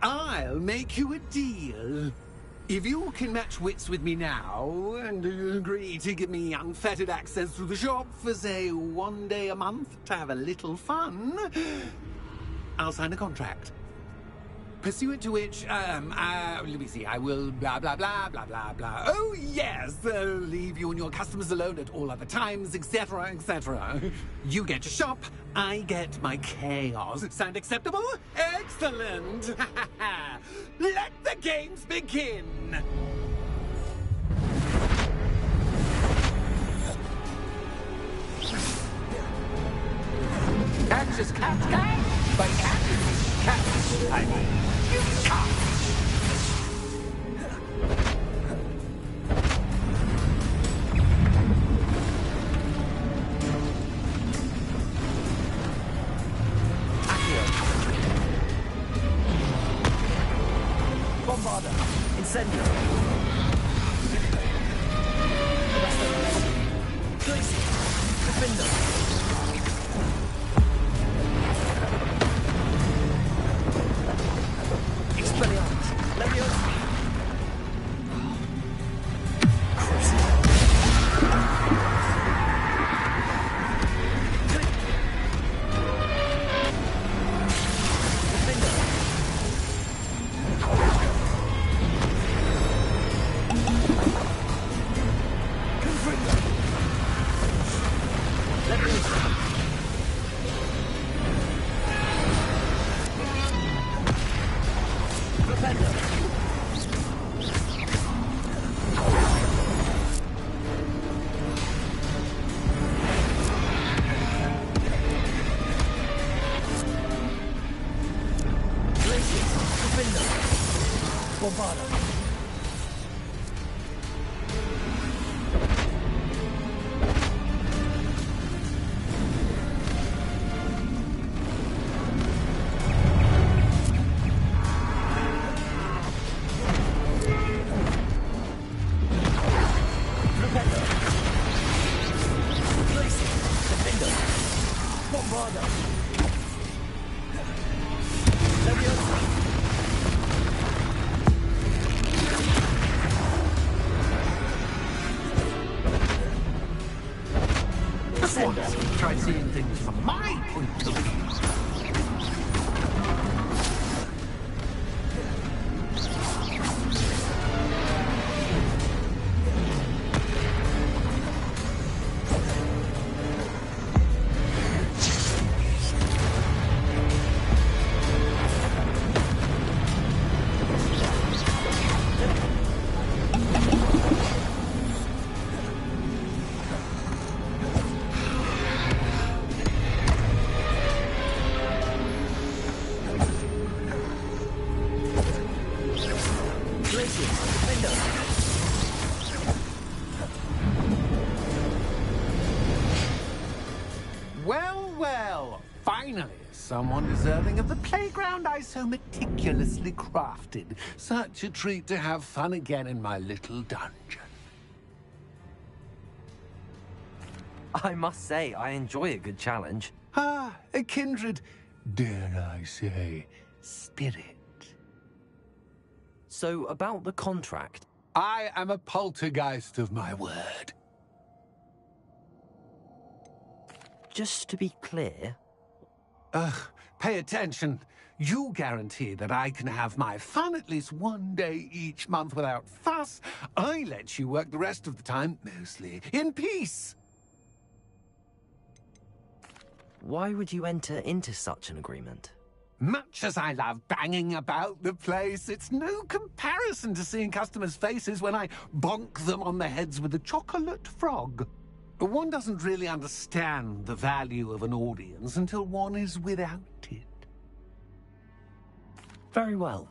Speaker 10: I'll make you a deal. If you can match wits with me now, and agree to give me unfettered access to the shop for, say, 1 day a month to have a little fun, I'll sign a contract. Pursuant to which, let me see, I will blah, blah, blah, blah, blah, blah. Oh, yes, leave you and your customers alone at all other times, etc., etc. You get your shop, I get my chaos. Sound acceptable? Excellent! Let the games begin! Catch is cat, but cat is cat. I mean, you can't.
Speaker 2: Bombarda. Incendio. Glacier. Defender. Expelliarmus. Leviosa.
Speaker 10: Try seeing things from my point of view. Well, finally, someone deserving of the playground I so meticulously crafted. Such a treat to have fun again in my little dungeon.
Speaker 1: I must say, I enjoy a good challenge.
Speaker 10: Ah, a kindred, dare I say, spirit.
Speaker 1: So, about the contract.
Speaker 10: I am a poltergeist of my word.
Speaker 1: Just to be clear...
Speaker 10: Pay attention. You guarantee that I can have my fun at least 1 day each month without fuss. I let you work the rest of the time, mostly in peace.
Speaker 1: Why would you enter into such an agreement?
Speaker 10: Much as I love banging about the place, it's no comparison to seeing customers' faces when I bonk them on the heads with a chocolate frog. One doesn't really understand the value of an audience until one is without it.
Speaker 1: Very well.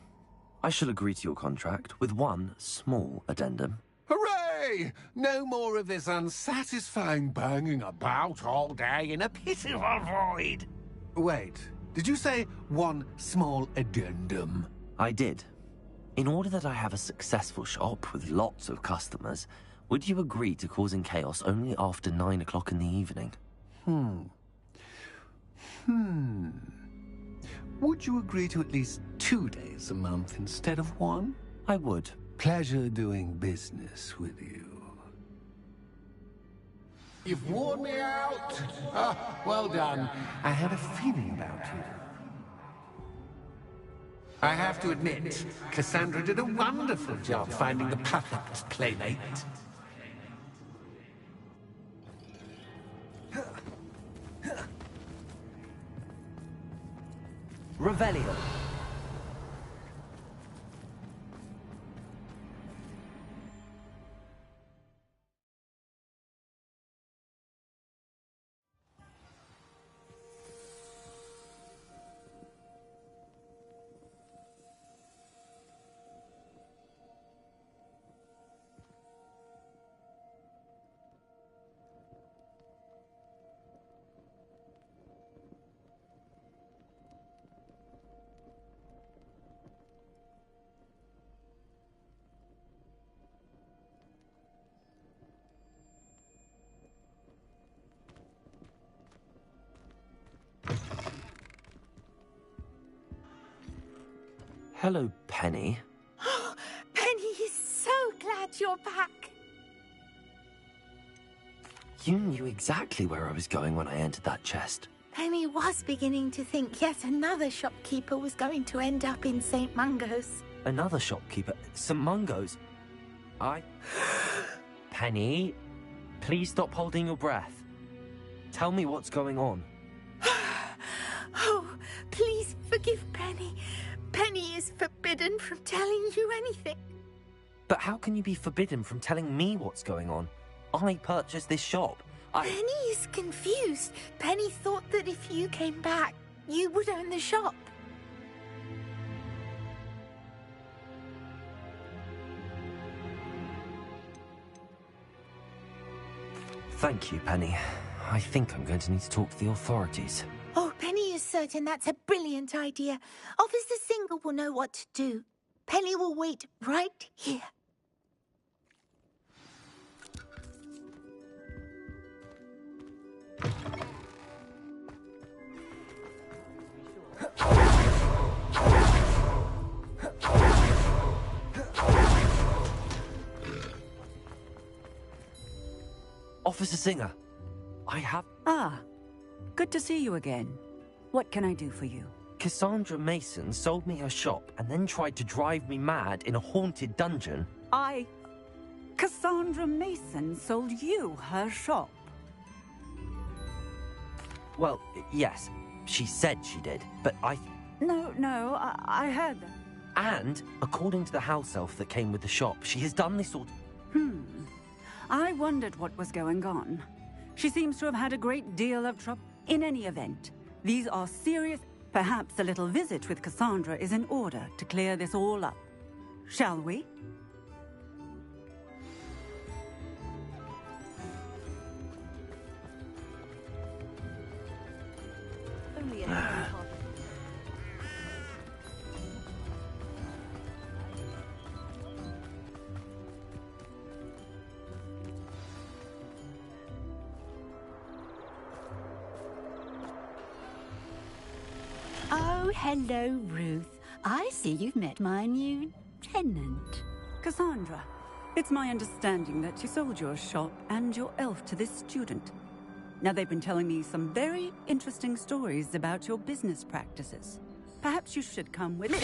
Speaker 1: I shall agree to your contract with one small addendum.
Speaker 10: Hooray! No more of this unsatisfying banging about all day in a pitiful void. Wait, did you say one small addendum?
Speaker 1: I did. In order that I have a successful shop with lots of customers, would you agree to causing chaos only after 9 o'clock in the evening?
Speaker 10: Would you agree to at least 2 days a month instead of one?
Speaker 1: I would.
Speaker 10: Pleasure doing business with you. You've worn me out. Well done. I had a feeling about you. I have to admit, Cassandra did a wonderful job finding the perfect playmate.
Speaker 1: Revelio. Hello, Penny.
Speaker 3: Penny is so glad you're back.
Speaker 1: You knew exactly where I was going when I entered that chest.
Speaker 3: Penny was beginning to think yet another shopkeeper was going to end up in St. Mungo's.
Speaker 1: Another shopkeeper? St. Mungo's? Penny, please stop holding your breath. Tell me what's going on.
Speaker 3: Oh, please forgive Penny. Penny is forbidden from telling you anything.
Speaker 1: But how can you be forbidden from telling me what's going on? I purchased this shop.
Speaker 3: Penny is confused. Penny thought that if you came back, you would own the shop.
Speaker 1: Thank you, Penny. I think I'm going to need to talk to the authorities.
Speaker 3: Oh, Penny is certain that's a brilliant idea. Officer Singer will know what to do. Penny will wait right here.
Speaker 1: Officer Singer, I have...
Speaker 13: Ah, good to see you again. What can I do for you?
Speaker 1: Cassandra Mason sold me her shop and then tried to drive me mad in a haunted dungeon.
Speaker 13: Cassandra Mason sold you her shop?
Speaker 1: Well, yes, she said she did, but
Speaker 13: No, I heard that.
Speaker 1: And, according to the house elf that came with the shop, she has done this sort...
Speaker 13: I wondered what was going on. She seems to have had a great deal of trouble. In any event, these are serious... Perhaps a little visit with Cassandra is in order to clear this all up. Shall we? Only a
Speaker 11: Oh, hello, Ruth. I see you've met my new tenant.
Speaker 13: Cassandra, it's my understanding that you sold your shop and your elf to this student. Now, they've been telling me some very interesting stories about your business practices. Perhaps you should come with me.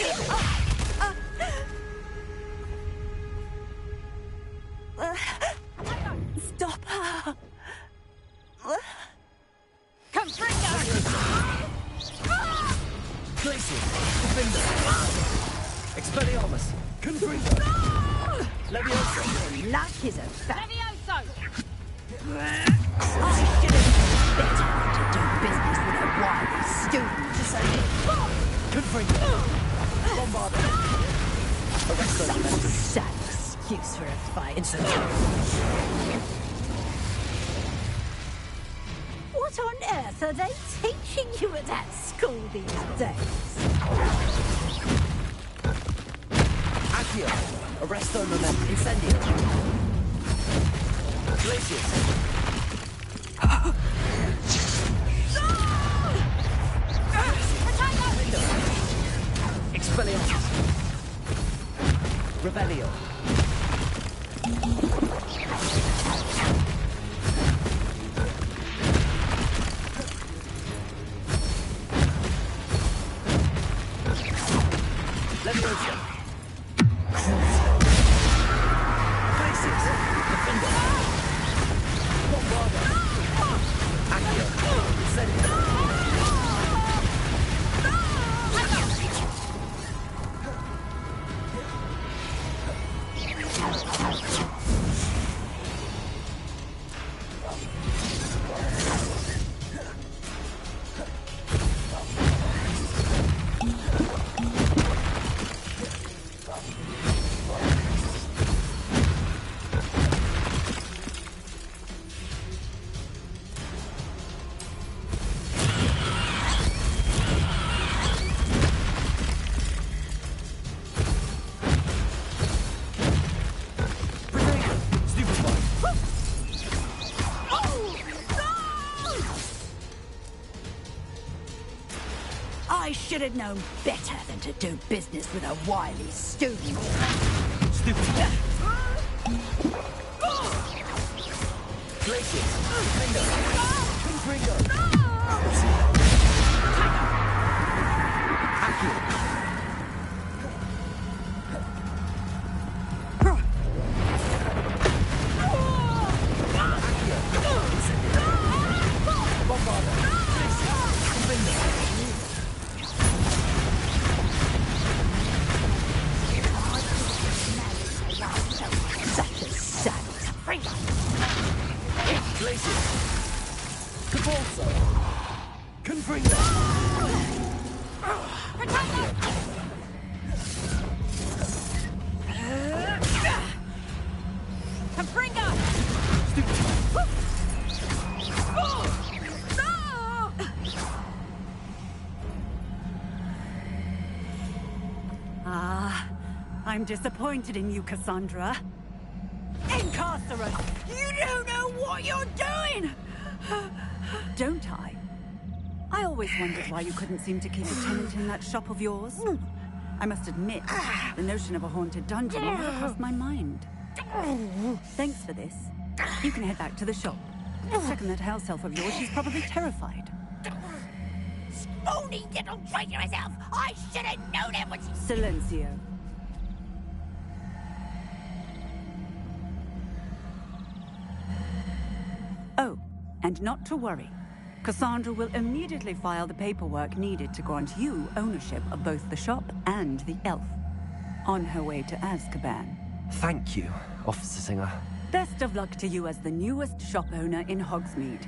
Speaker 3: Stop her!
Speaker 13: Come bring her!
Speaker 2: Glacius! Defender! Expelliarmus! Confringo! Leviosa!
Speaker 11: Luck is a fact.
Speaker 8: Levioso!
Speaker 11: I should have known better than to do business with a wily student.
Speaker 2: Confringo! Bombarda! Arresto
Speaker 11: Some
Speaker 2: Elementary!
Speaker 11: sad excuse for a fight.
Speaker 2: Incendiary!
Speaker 11: What on earth are they teaching you at that school these days?
Speaker 2: Accio! Arresto Momentum! Incendio! Glacius! Expelliarmus! Revelio! Leviosa! Glacius! Defender! Bombarda! Accio! Incendio!
Speaker 11: I should have known better than to do business with a wily student.
Speaker 2: Stupid. Glacius! Defender! Confringo! Accio!
Speaker 13: I'm disappointed in you, Cassandra. Incarcerate! You don't know what you're doing! Don't I? I always wondered why you couldn't seem to keep a tenant in that shop of yours. I must admit, the notion of a haunted dungeon never crossed my mind. Thanks for this. You can head back to the shop. Second that house elf of yours, she's probably terrified.
Speaker 3: Spoony little traitor herself! I should have known it was...
Speaker 13: Silencio. Oh, and not to worry. Cassandra will immediately file the paperwork needed to grant you ownership of both the shop and the elf. On her way to Azkaban.
Speaker 1: Thank you, Officer Singer.
Speaker 13: Best of luck to you as the newest shop owner in Hogsmeade.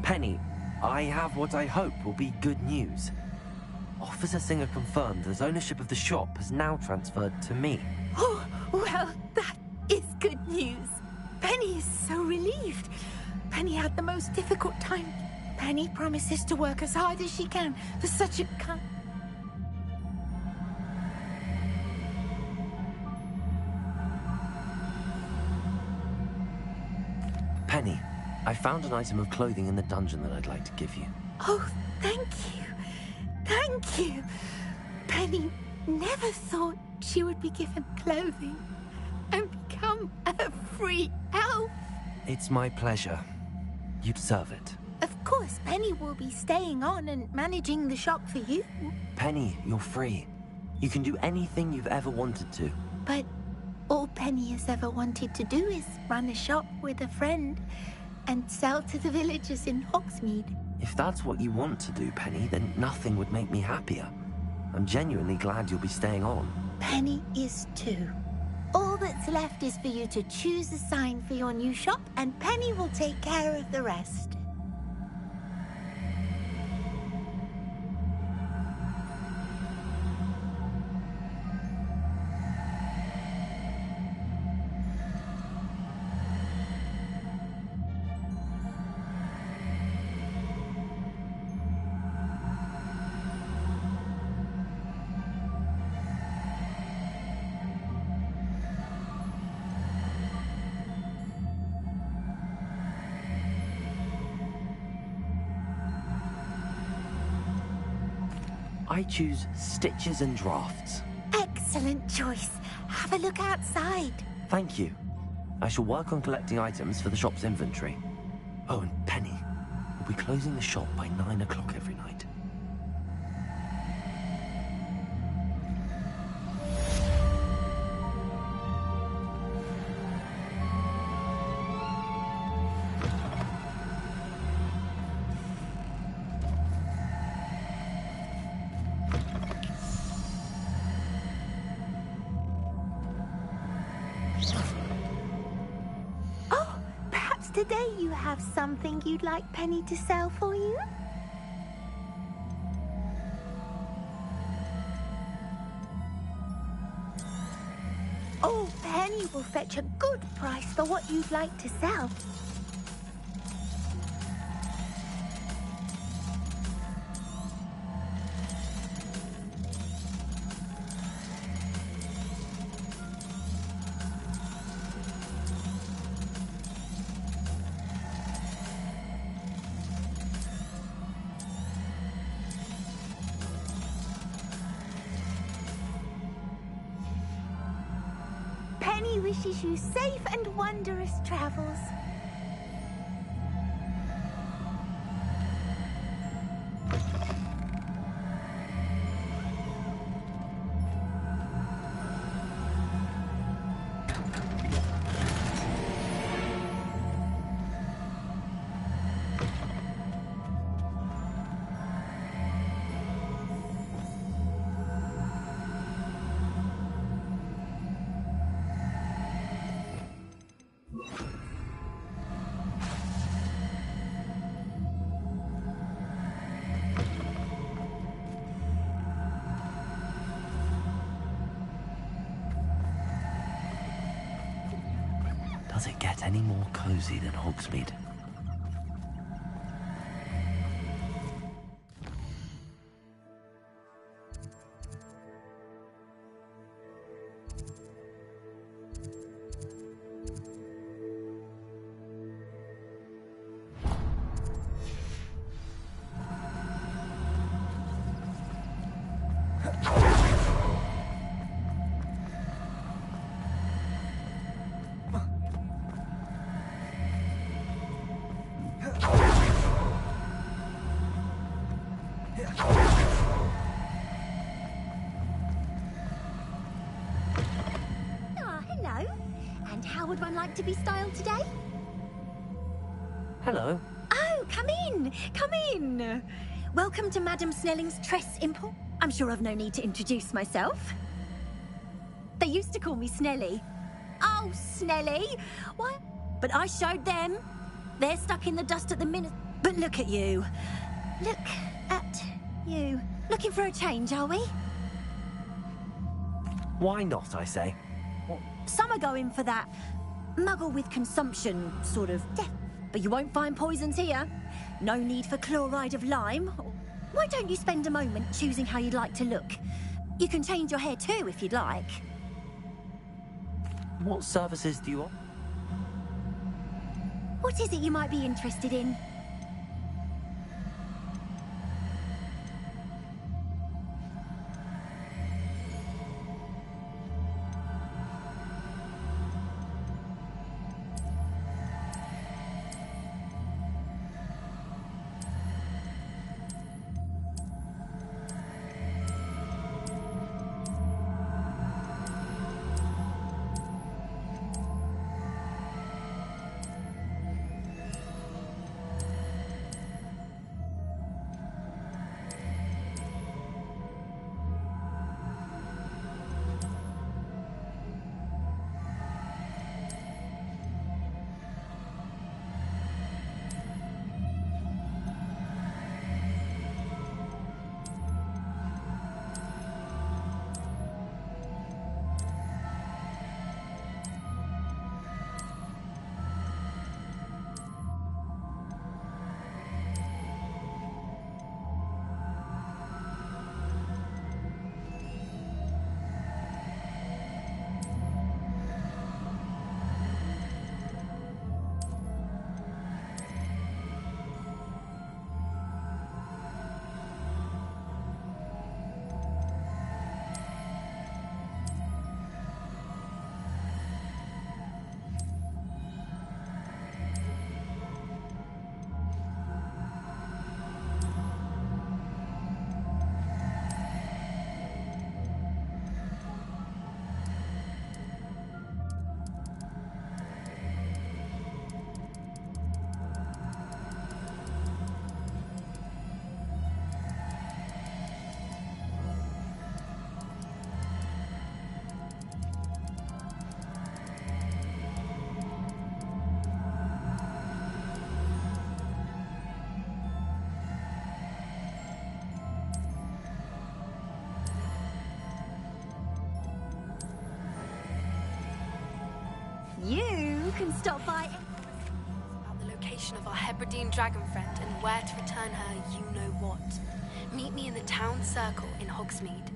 Speaker 1: Penny, I have what I hope will be good news. Officer Singer confirmed that ownership of the shop has now transferred to me.
Speaker 3: Oh, well, that is good news. Penny is so relieved. Penny had the most difficult time. Penny promises to work as hard as she can for such a
Speaker 1: Penny, I found an item of clothing in the dungeon that I'd like to give you.
Speaker 3: Oh, thank you. Thank you. Penny never thought she would be given clothing and become a free elf.
Speaker 1: It's my pleasure. You deserve it.
Speaker 3: Of course, Penny will be staying on and managing the shop for you.
Speaker 1: Penny, you're free. You can do anything you've ever wanted to.
Speaker 3: But all Penny has ever wanted to do is run a shop with a friend and sell to the villagers in Hogsmeade.
Speaker 1: If that's what you want to do, Penny, then nothing would make me happier. I'm genuinely glad you'll be staying on.
Speaker 3: Penny is too. All that's left is for you to choose a sign for your new shop, and Penny will take care of the rest.
Speaker 1: I choose stitches and drafts.
Speaker 3: Excellent choice. Have a look outside.
Speaker 1: Thank you. I shall work on collecting items for the shop's inventory. Oh, and Penny, we'll be closing the shop by 9 o'clock every night.
Speaker 3: Today you have something you'd like Penny to sell for you? Oh, Penny will fetch a good price for what you'd like to sell. Penny wishes you safe and wondrous travels.
Speaker 1: Does it get any more cozy than Hogsmeade?
Speaker 14: Would one like to be styled today?
Speaker 1: Hello.
Speaker 14: Oh, come in. Come in. Welcome to Madame Snelling's Tress Import. I'm sure I've no need to introduce myself. They used to call me Snelly. Oh, Snelly. Why? But I showed them. They're stuck in the dust at the minute. But look at you. Look at you. Looking for a change, are we?
Speaker 1: Why not, I say?
Speaker 14: Some are going for that muggle with consumption sort of death. But you won't find poisons here. No need for chloride of lime. Why don't you spend a moment choosing how you'd like to look? You can change your hair too if you'd like.
Speaker 1: What services do you want?
Speaker 14: What is it you might be interested in? can stop by.
Speaker 9: About the location of our Hebridean dragon friend and where to return her you-know-what. Meet me in the town circle in Hogsmeade.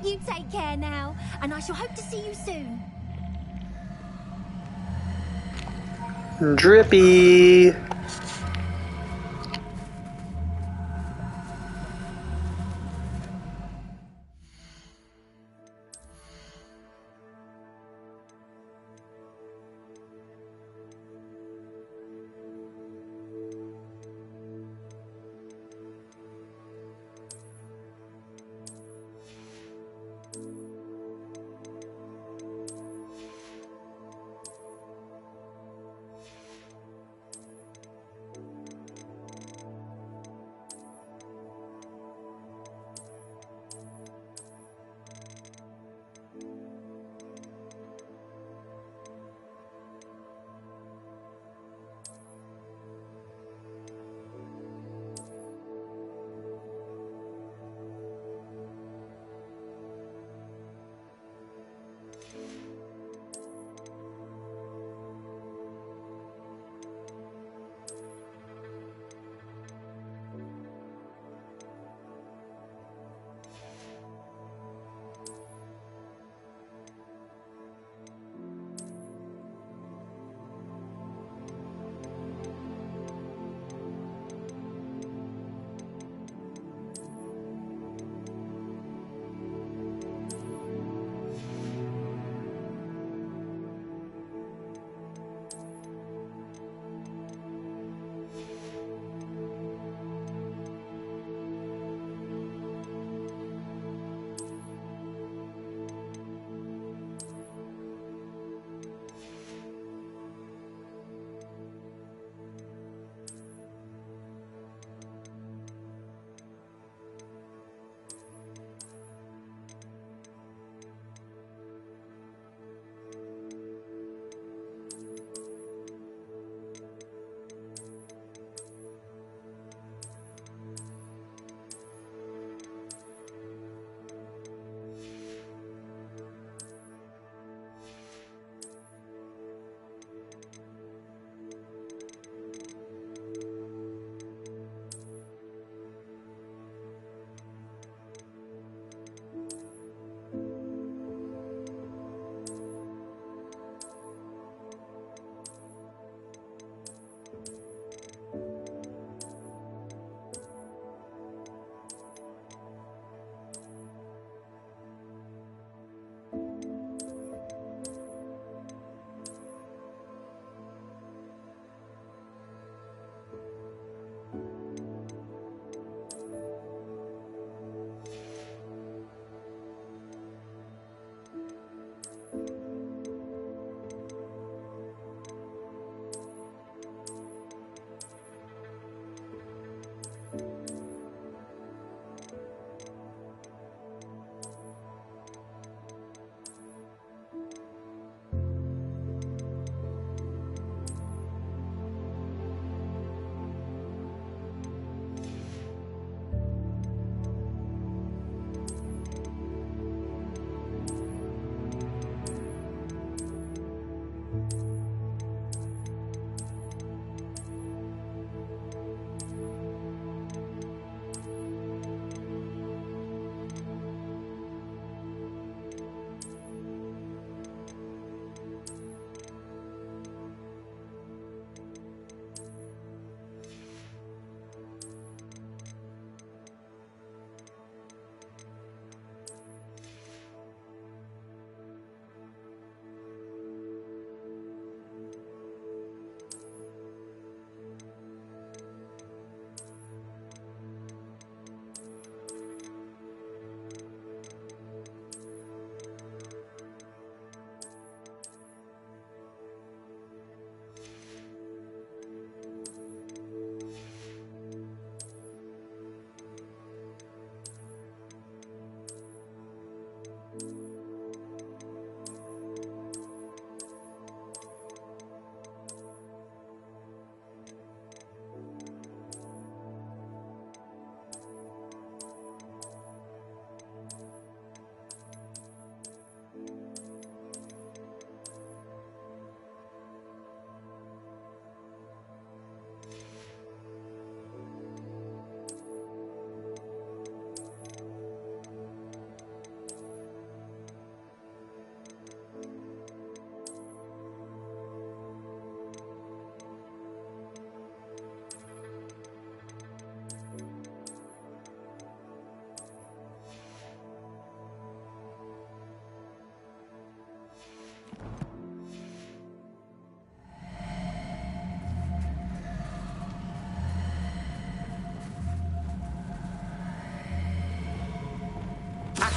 Speaker 14: You take care now, and I shall hope to see you soon.
Speaker 15: Drippy.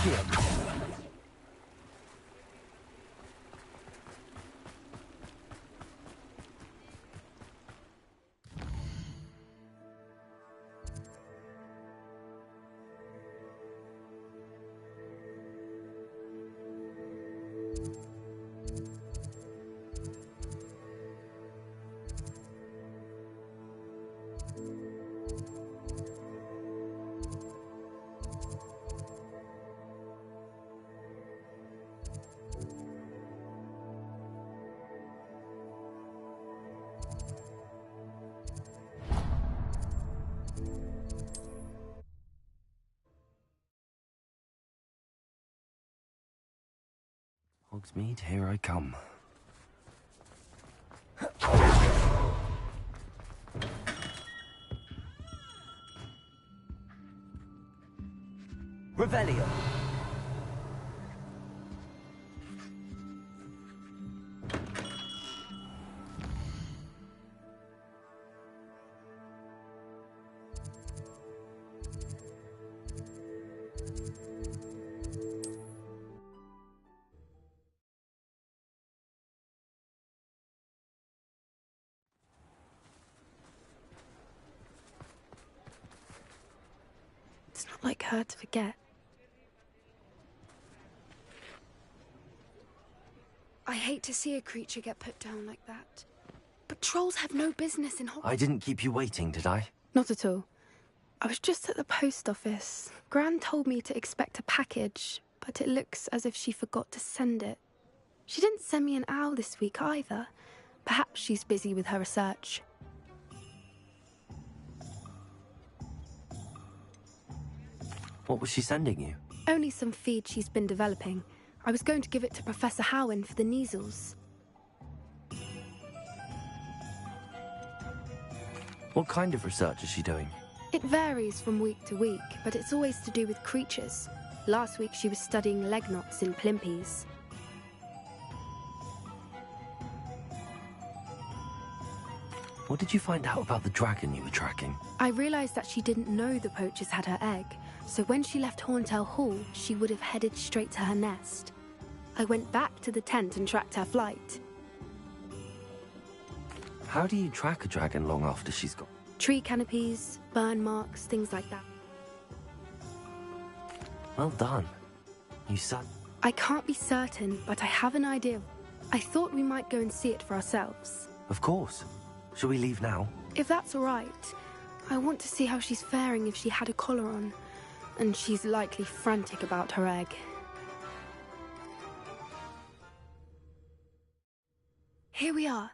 Speaker 2: Accio.
Speaker 1: Hogsmeade, here I come.
Speaker 2: Revelio.
Speaker 9: It's not like her to forget. I hate to see a creature get put down like that. But trolls have no business in Hogwarts.
Speaker 1: I didn't keep you waiting, did I?
Speaker 9: Not at all. I was just at the post office. Gran told me to expect a package, but it looks as if she forgot to send it. She didn't send me an owl this week either. Perhaps she's busy with her research.
Speaker 1: What was she sending you?
Speaker 9: Only some feed she's been developing. I was going to give it to Professor Howen for the measles.
Speaker 1: What kind of research is she doing?
Speaker 9: It varies from week to week, but it's always to do with creatures. Last week she was studying leg knots in plimpies.
Speaker 1: What did you find out about the dragon you were tracking?
Speaker 9: I realized that she didn't know the poachers had her egg, so when she left Horntail Hall, she would have headed straight to her nest. I went back to the tent and tracked her flight.
Speaker 1: How do you track a dragon long after she's gone?
Speaker 9: Tree canopies, burn marks, things like that.
Speaker 1: Well done. You said...
Speaker 9: I can't be certain, but I have an idea. I thought we might go and see it for ourselves.
Speaker 1: Of course. Shall we leave now?
Speaker 9: If that's all right. I want to see how she's faring if she had a collar on. And she's likely frantic about her egg. Here we are.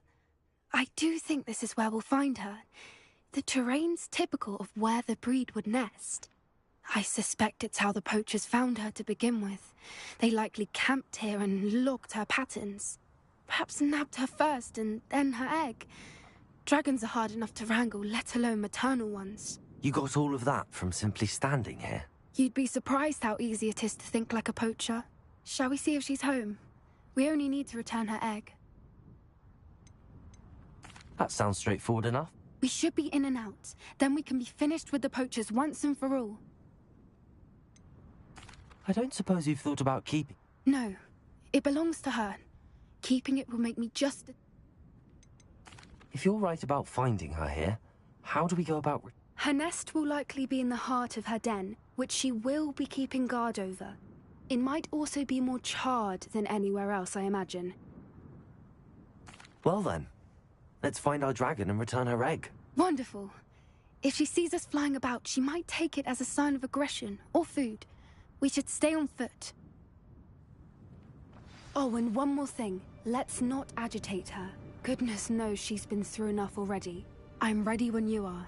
Speaker 9: I do think this is where we'll find her. The terrain's typical of where the breed would nest. I suspect it's how the poachers found her to begin with. They likely camped here and logged her patterns. Perhaps nabbed her first and then her egg. Dragons are hard enough to wrangle, let alone maternal ones.
Speaker 1: You got all of that from simply standing here?
Speaker 9: You'd be surprised how easy it is to think like a poacher. Shall we see if she's home? We only need to return her egg.
Speaker 1: That sounds straightforward enough.
Speaker 9: We should be in and out. Then we can be finished with the poachers once and for all.
Speaker 1: I don't suppose you've thought about keeping...
Speaker 9: No. It belongs to her. Keeping it will make me just...
Speaker 1: If you're right about finding her here, how do we go about...
Speaker 9: Her nest will likely be in the heart of her den, which she will be keeping guard over. It might also be more charred than anywhere else, I imagine.
Speaker 1: Well then, let's find our dragon and return her egg.
Speaker 9: Wonderful. If she sees us flying about, she might take it as a sign of aggression or food. We should stay on foot. Oh, and one more thing. Let's not agitate her. Goodness knows she's been through enough already. I'm ready when you are.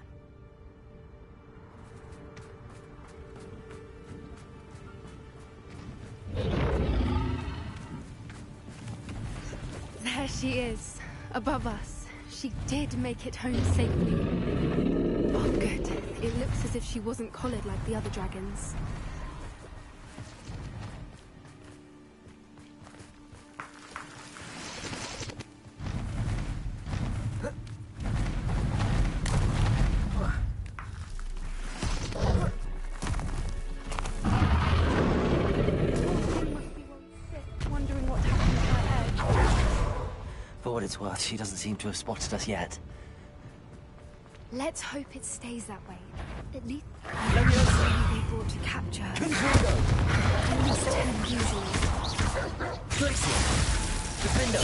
Speaker 9: There she is, above us. She did make it home safely. Oh, good. It looks as if she wasn't collared like the other dragons.
Speaker 1: what it's worth, she doesn't seem to have spotted us yet.
Speaker 9: Let's hope it stays that way. At least they brought to capture her. At least 10 usually.
Speaker 2: Glacier! Defender!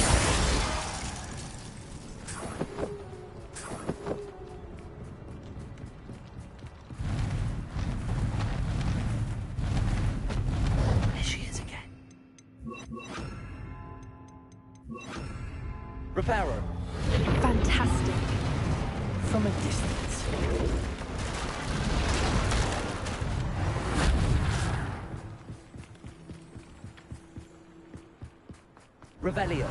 Speaker 1: There she is again.
Speaker 2: Reparo!
Speaker 9: Fantastic.
Speaker 2: From a distance. Revelio.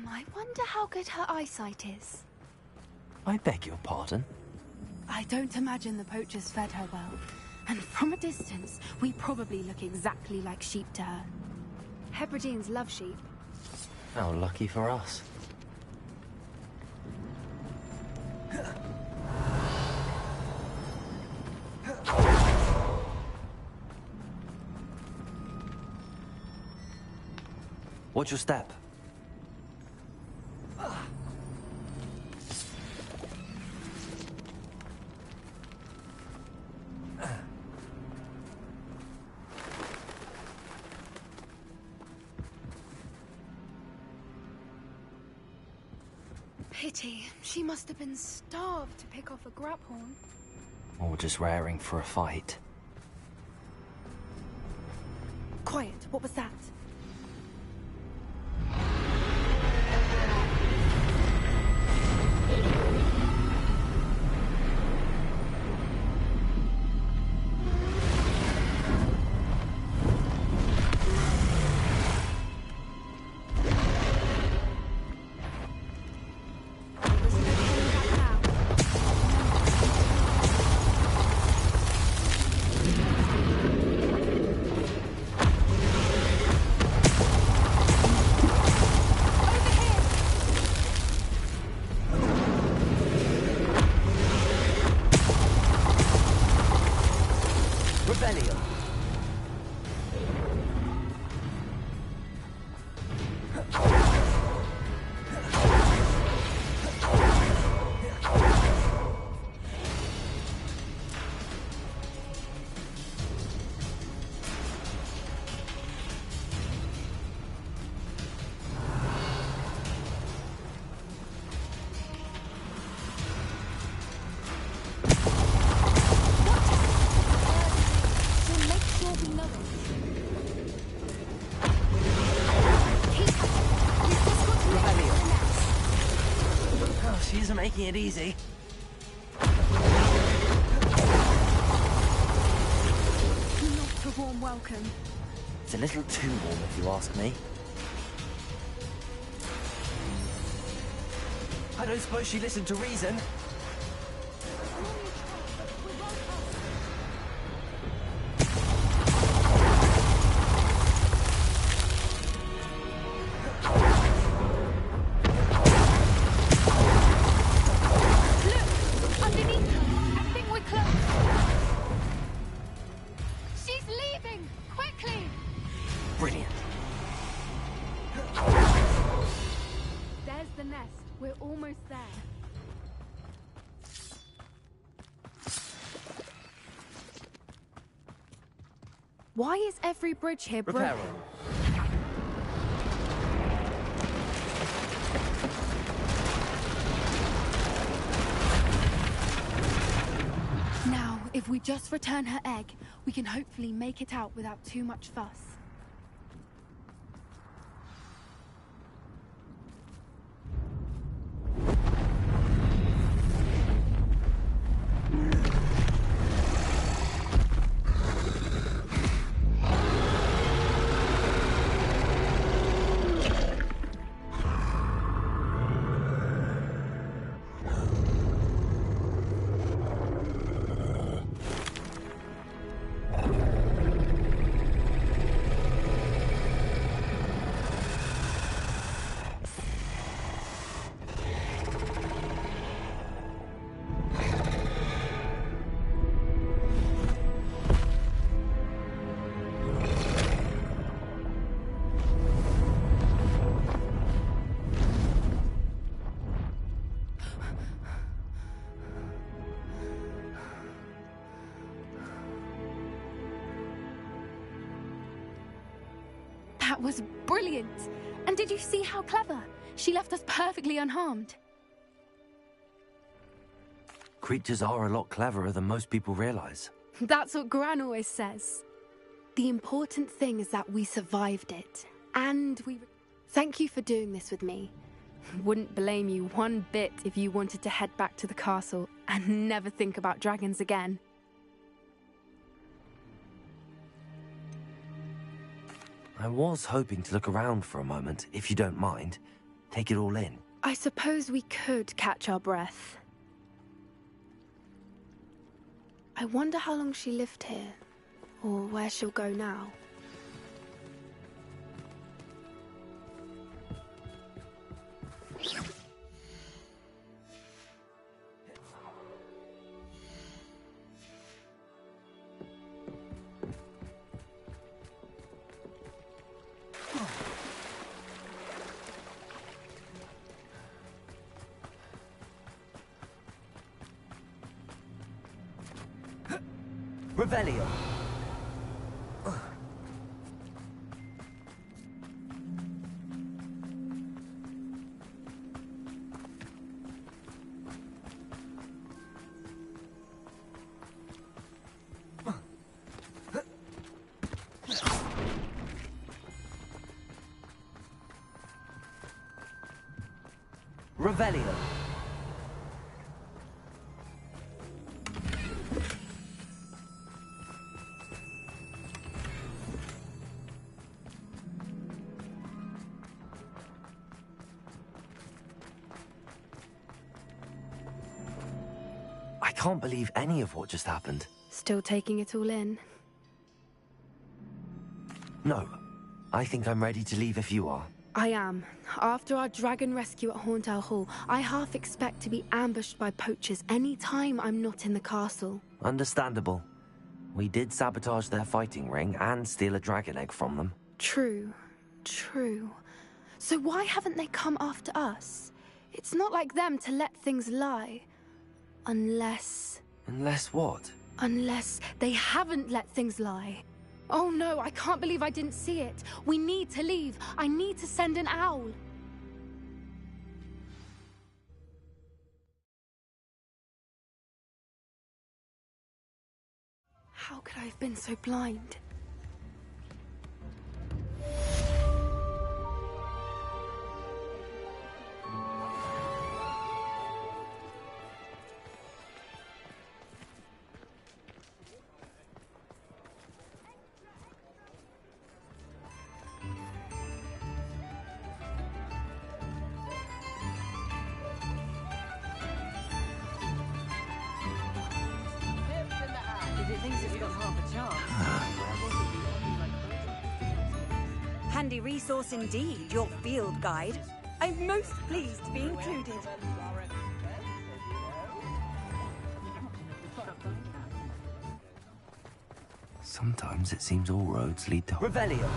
Speaker 9: I wonder how good her eyesight is.
Speaker 1: I beg your pardon?
Speaker 9: I don't imagine the poachers fed her well. And from a distance, we probably look exactly like sheep to her. Hebrideans love sheep.
Speaker 1: How lucky for us. Watch your step.
Speaker 9: Pity. She must have been starved to pick off a graphorn.
Speaker 1: Or just raring for a fight.
Speaker 9: Quiet. What was that?
Speaker 1: Making it easy.
Speaker 9: Not a warm welcome.
Speaker 1: It's a little too warm, if you ask me. I don't suppose she listened to reason.
Speaker 9: Why is every bridge here broken? Now, if we just return her egg, we can hopefully make it out without too much fuss. That was brilliant! And did you see how clever? She left us perfectly unharmed.
Speaker 1: Creatures are a lot cleverer than most people realize.
Speaker 9: That's what Gran always says. The important thing is that we survived it. And we... Thank you for doing this with me. Wouldn't blame you one bit if you wanted to head back to the castle and never think about dragons again.
Speaker 1: I was hoping to look around for a moment, if you don't mind. Take it all in.
Speaker 9: I suppose we could catch our breath. I wonder how long she lived here, or where she'll go now.
Speaker 2: Revelio. Revelio.
Speaker 1: I can't believe any of what just happened.
Speaker 9: Still taking it all in?
Speaker 1: No. I think I'm ready to leave if you are.
Speaker 9: I am. After our dragon rescue at Hauntow Hall, I half expect to be ambushed by poachers any time I'm not in the castle.
Speaker 1: Understandable. We did sabotage their fighting ring and steal a dragon egg from them.
Speaker 9: True. True. So why haven't they come after us? It's not like them to let things lie. Unless...
Speaker 1: Unless what?
Speaker 9: Unless they haven't let things lie. Oh no, I can't believe I didn't see it. We need to leave. I need to send an owl. How could I have been so blind?
Speaker 15: Handy resource indeed, your field guide. I'm most pleased to be included.
Speaker 1: Sometimes it seems all roads lead to...
Speaker 2: Revelio.